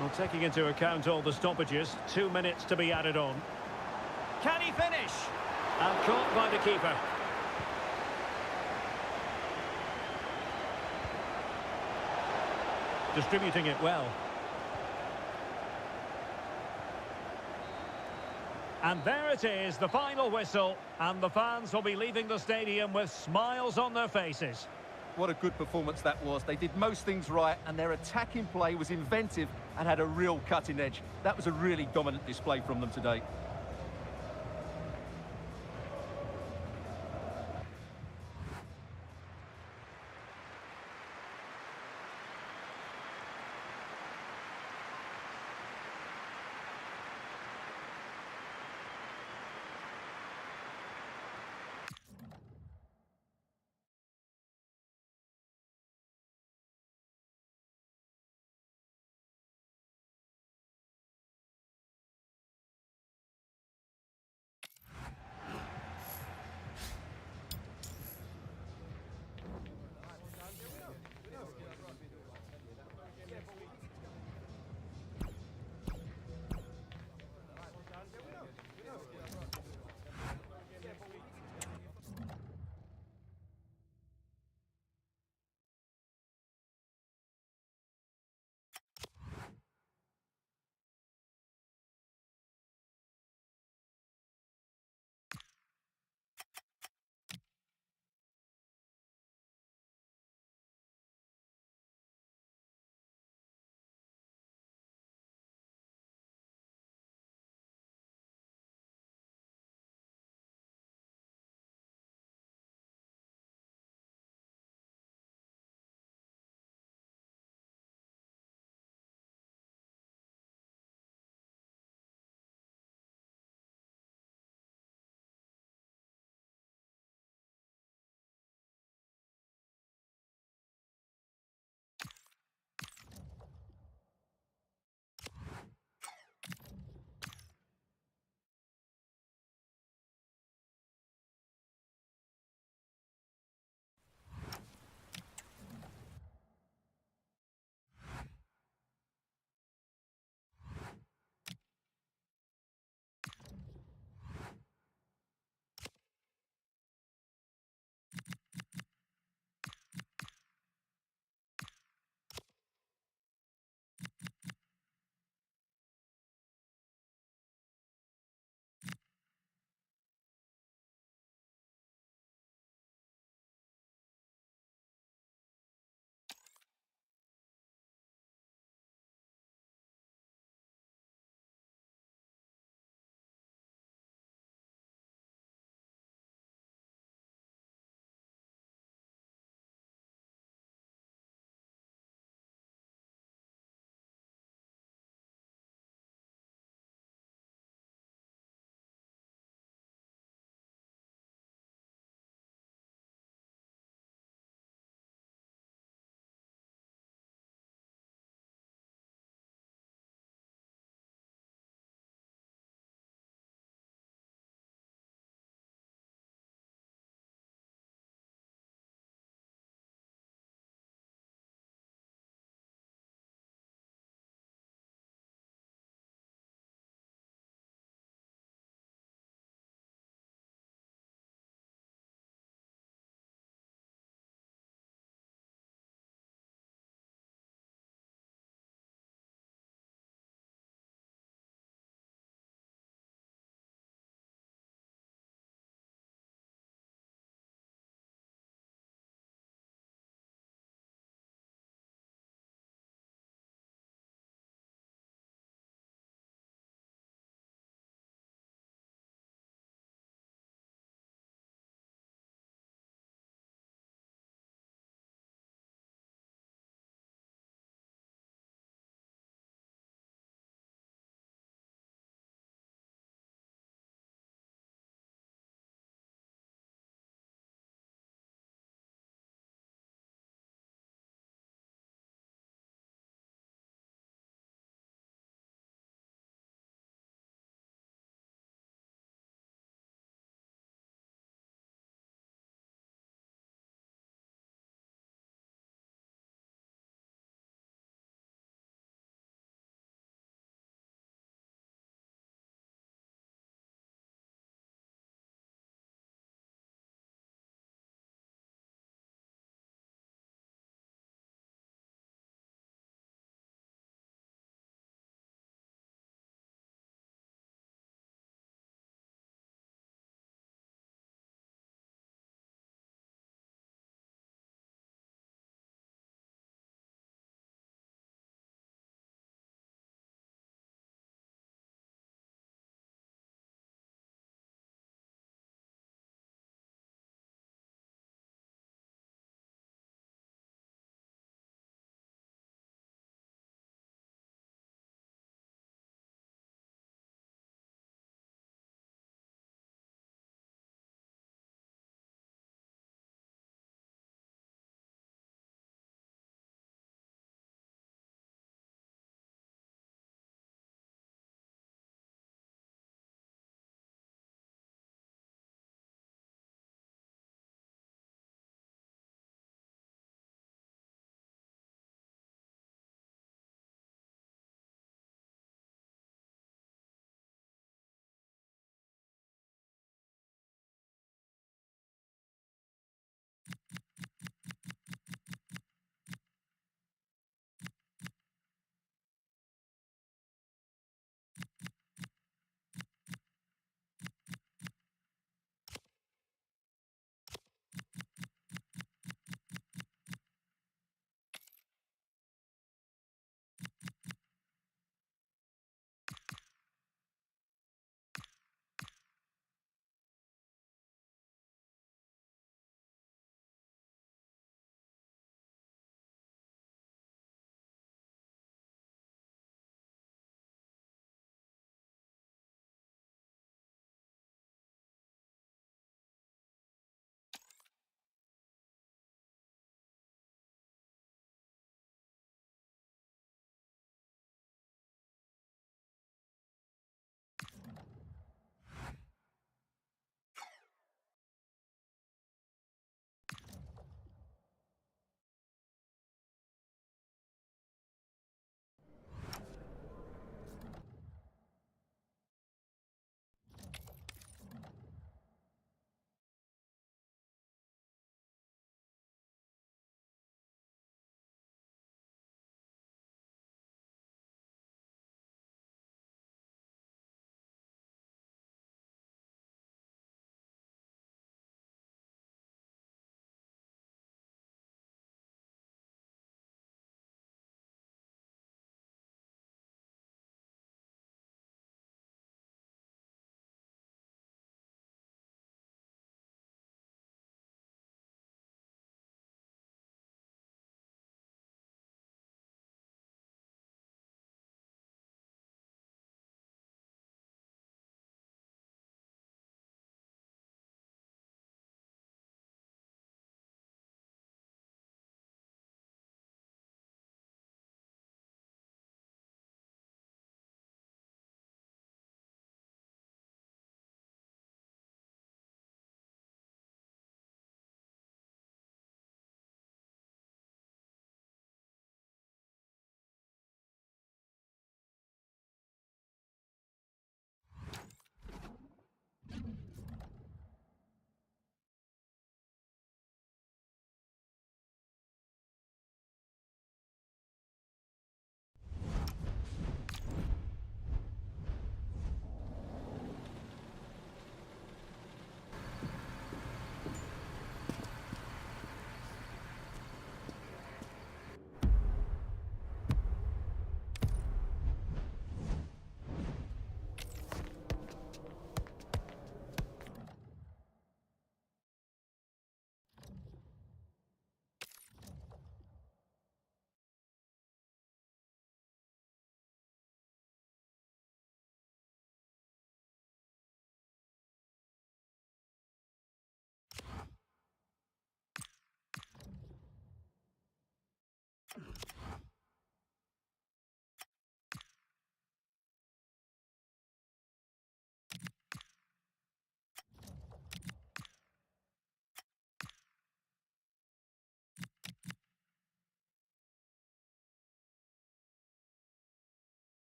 Well, taking into account all the stoppages, 2 minutes to be added on. Can he finish? And caught by the keeper. Distributing it well. And there it is, the final whistle, and the fans will be leaving the stadium with smiles on their faces. What a good performance that was. They did most things right, and their attacking play was inventive and had a real cutting edge. That was a really dominant display from them today.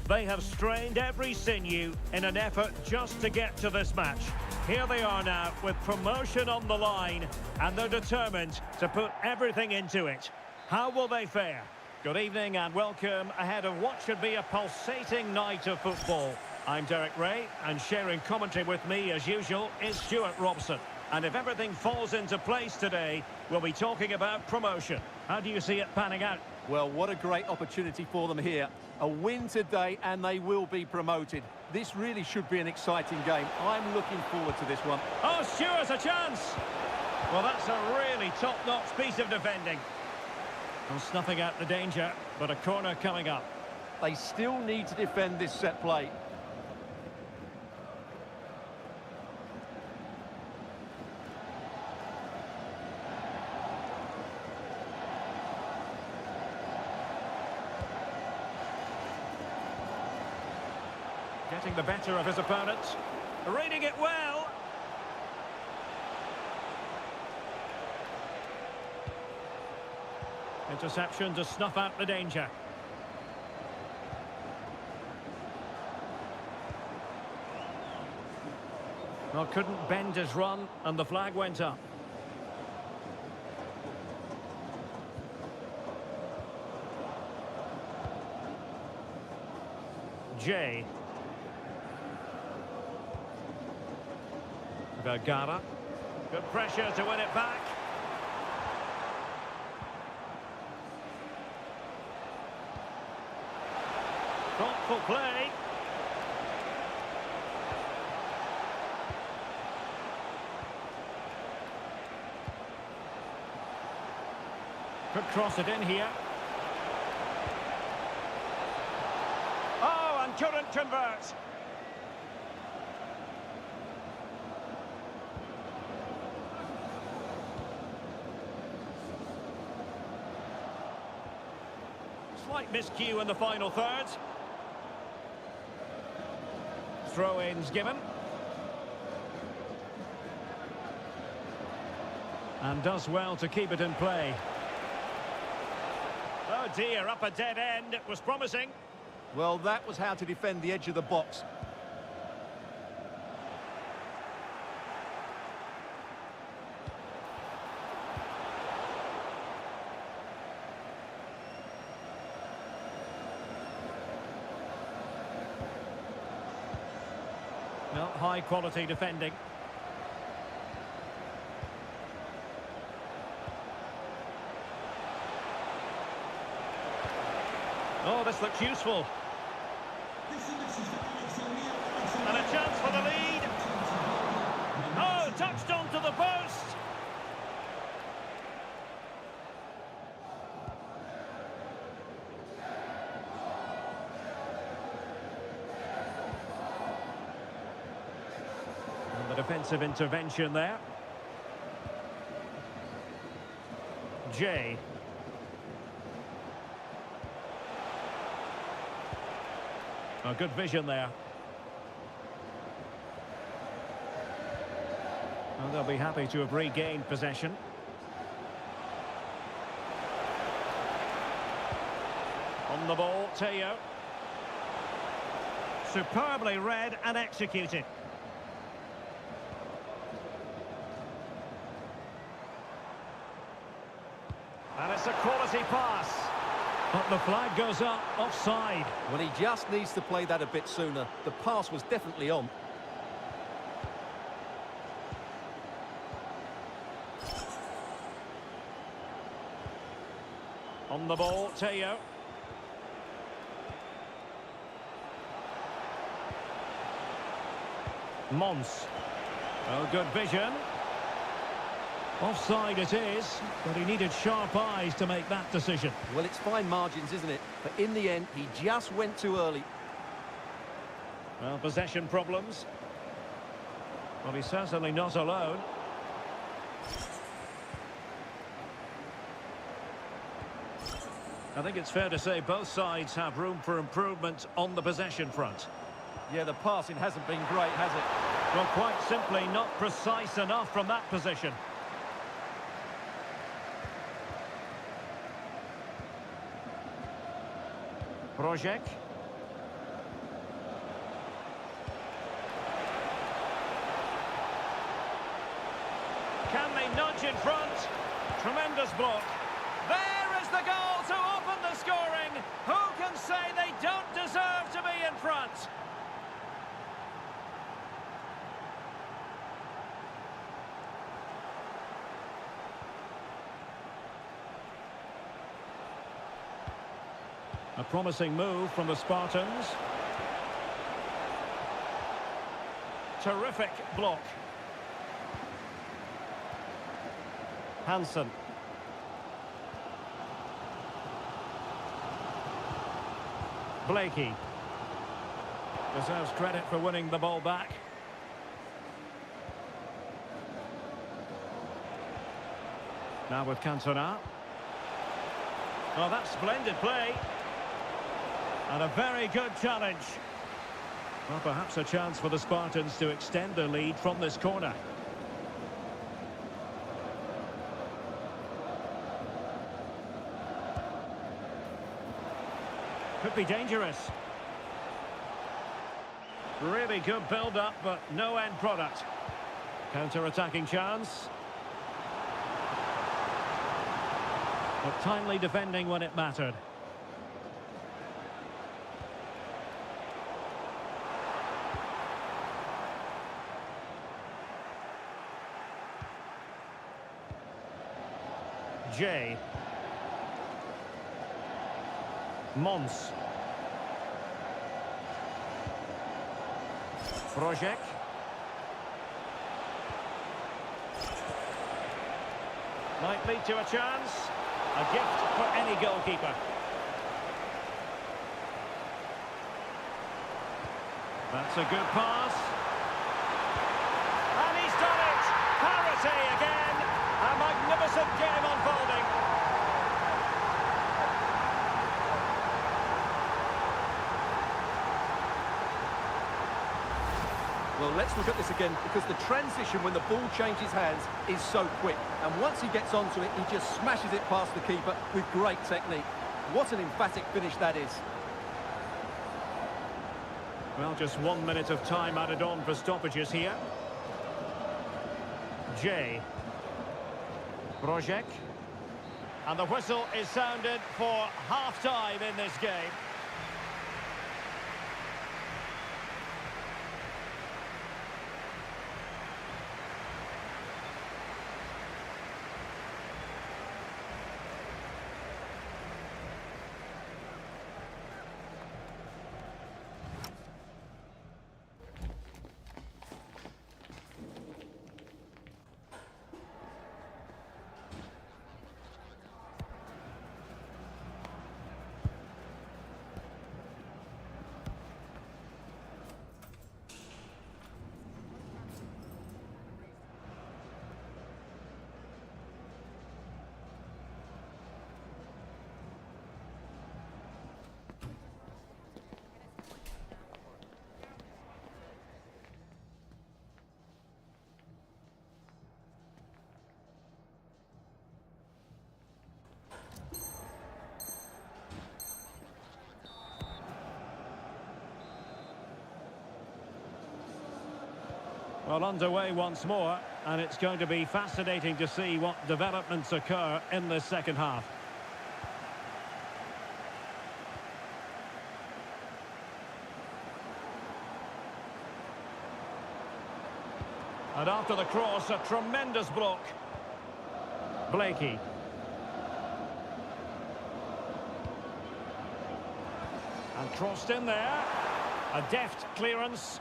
They have strained every sinew in an effort just to get to this match. Here they are now with promotion on the line, and they're determined to put everything into it. How will they fare? Good evening and welcome ahead of what should be a pulsating night of football. I'm Derek Ray, and sharing commentary with me as usual is Stuart Robson. And if everything falls into place today, we'll be talking about promotion. How do you see it panning out? Well, what a great opportunity for them here. A win today and they will be promoted. This really should be an exciting game. I'm looking forward to this one. Oh, Stuart's a chance! Well, that's a really top-notch piece of defending. Well, snuffing out the danger, but a corner coming up. They still need to defend this set play. Getting the better of his opponent. Reading it well. Interception to snuff out the danger. Well, couldn't bend his run, and the flag went up. Jay. Vergara. Good pressure to win it back. Thoughtful play. Could cross it in here. Oh, and couldn't convert. Slight miscue in the final third. Throw-ins given. And does well to keep it in play. Oh dear, up a dead end. It was promising. Well, that was how to defend the edge of the box. high-quality defending. Oh, this looks useful. And a chance for the lead. Oh, touched onto the post. And the defensive intervention there. Jay. Oh, good vision there. And they'll be happy to have regained possession. On the ball, Teo. Superbly read and executed. And it's a quality pass. But the flag goes up, offside. Well, he just needs to play that a bit sooner. The pass was definitely on. On the ball, Teo. Mons. Oh, good vision. Offside it is, but he needed sharp eyes to make that decision. Well, it's fine margins, isn't it? But in the end, he just went too early. Well, possession problems. Well, he's certainly not alone. I think it's fair to say both sides have room for improvement on the possession front. Yeah, the passing hasn't been great, has it? Well, quite simply not precise enough from that position. Projek. Can they nudge in front? Tremendous block. There is the goal to open the scoring. Who can say they don't deserve to be in front? A promising move from the Spartans. Terrific block. Hansen. Blakey. Deserves credit for winning the ball back. Now with Cantona. Oh, that's splendid play. And a very good challenge. Well, perhaps a chance for the Spartans to extend their lead from this corner. Could be dangerous. Really good build-up, but no end product. Counter-attacking chance. But timely defending when it mattered. Jay. Mons. Projek. Might lead to a chance. A gift for any goalkeeper. That's a good pass. And he's done it! Parity again! A magnificent game unfolding. Well, let's look at this again, because the transition when the ball changes hands is so quick. And once he gets onto it, he just smashes it past the keeper with great technique. What an emphatic finish that is. Well, just 1 minute of time added on for stoppages here. Jay. Projek. And the whistle is sounded for half-time in this game. Well, underway once more, and it's going to be fascinating to see what developments occur in the second half. And after the cross, a tremendous block. Blakey. And crossed in there. A deft clearance.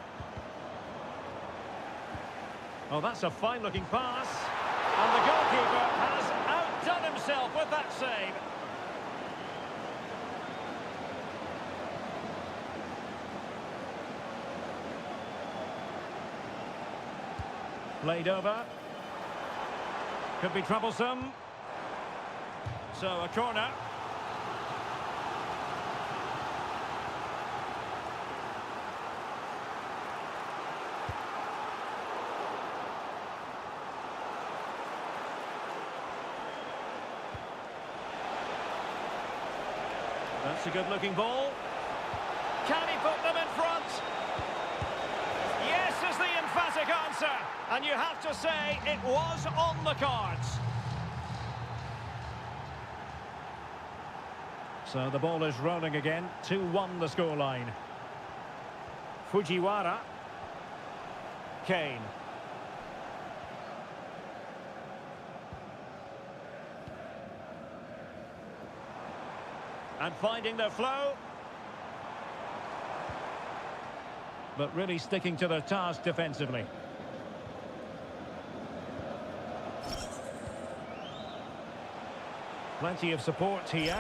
Oh, that's a fine-looking pass. And the goalkeeper has outdone himself with that save. Played over. Could be troublesome. So a corner. That's a good-looking ball. Can he put them in front? Yes is the emphatic answer. And you have to say it was on the cards. So the ball is rolling again. 2-1 the scoreline. Fujiwara. Kane. And finding their flow. But really sticking to their task defensively. Plenty of support here.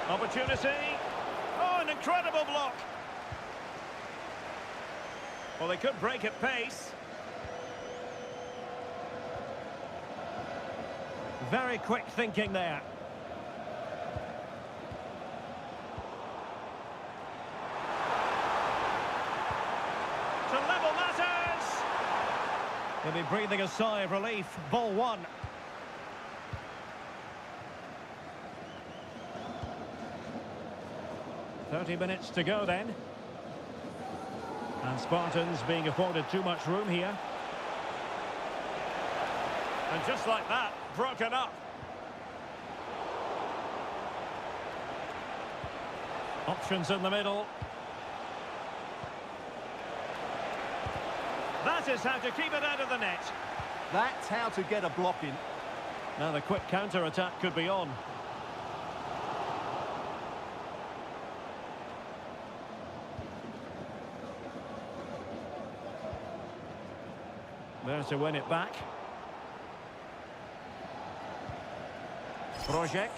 Opportunity. Oh, an incredible block. Well, they could break at pace. Very quick thinking there. To level matters. They'll be breathing a sigh of relief. Ball one. "30 minutes to go then. And Spartans being afforded too much room here. And just like that, broken up. Options in the middle. That is how to keep it out of the net. That's how to get a block in. Now the quick counter-attack could be on. There to win it back. Projek.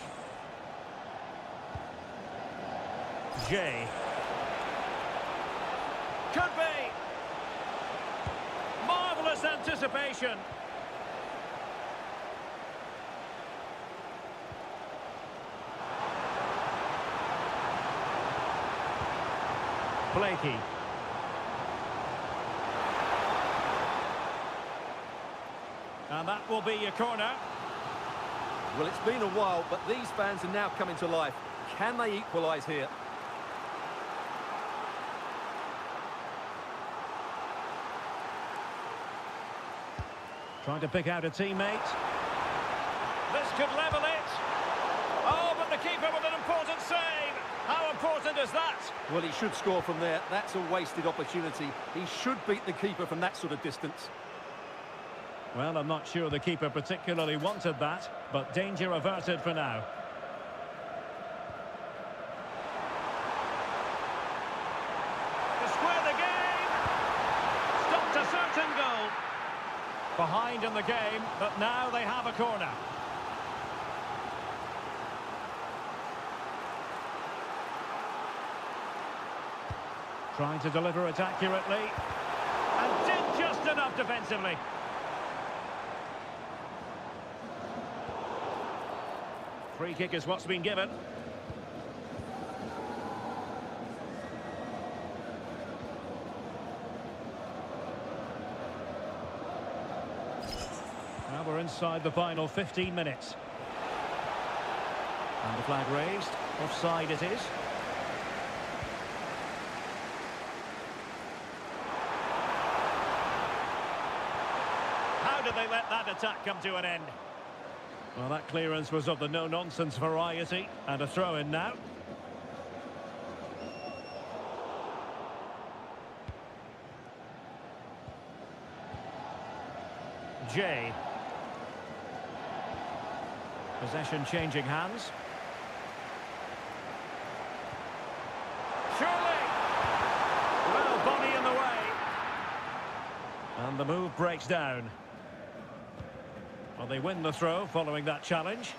Jay. Could be. Marvellous anticipation. Blakey. And that will be a corner. Well, it's been a while, but these fans are now coming to life. Can they equalise here? Trying to pick out a teammate. This could level it. Oh, but the keeper with an important save. How important is that? Well, he should score from there. That's a wasted opportunity. He should beat the keeper from that sort of distance. Well, I'm not sure the keeper particularly wanted that, but danger averted for now. To square the game. Stopped a certain goal. Behind in the game, but now they have a corner. Trying to deliver it accurately. And did just enough defensively. Free kick is what's been given. Now we're inside the final 15 minutes. And the flag raised. Offside it is. they let that attack come to an end. Well, that clearance was of the no-nonsense variety, and a throw-in now. Jay. Possession changing hands. Surely! Well, body in the way. And the move breaks down. Well, they win the throw following that challenge.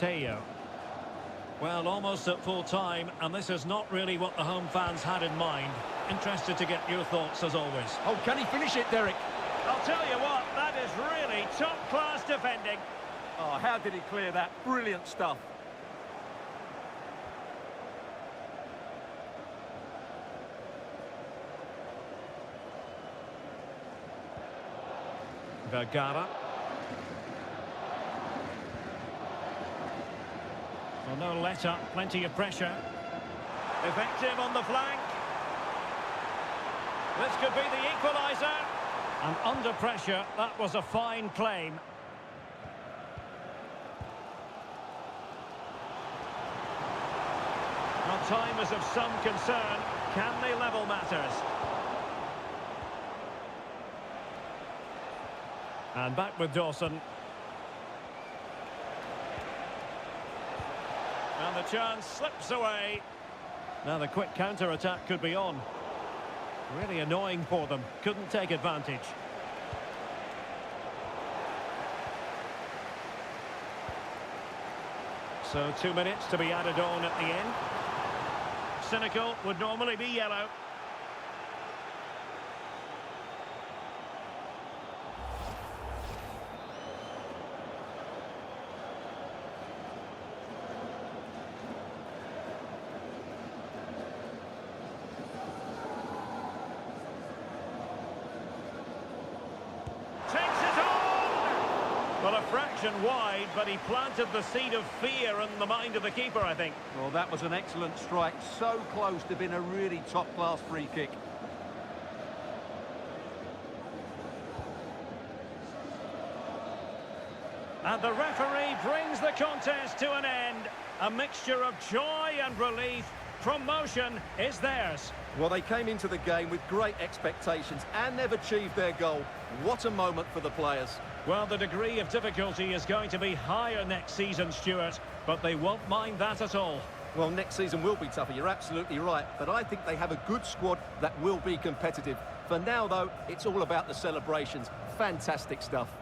Teo. Well, almost at full time, and this is not really what the home fans had in mind. Interested to get your thoughts as always. Oh, can he finish it, Derek? I'll tell you what, that is really top-class defending. Oh, how did he clear that? Brilliant stuff. Vergara. Well, no let-up, plenty of pressure. Effective on the flank. This could be the equaliser. And under pressure, that was a fine claim. Well, time is of some concern. Can they level matters? And back with Dawson. And the chance slips away. Now the quick counter-attack could be on. Really annoying for them. Couldn't take advantage. So 2 minutes to be added on at the end. Cynical would normally be yellow. Well, a fraction wide, but he planted the seed of fear in the mind of the keeper, I think. Well, that was an excellent strike. So close to being a really top-class free kick. And the referee brings the contest to an end. A mixture of joy and relief. Promotion is theirs. Well, they came into the game with great expectations and they've achieved their goal. What a moment for the players. Well, the degree of difficulty is going to be higher next season, Stuart, but they won't mind that at all. Well, next season will be tougher, you're absolutely right, but I think they have a good squad that will be competitive. For now, though, it's all about the celebrations. Fantastic stuff.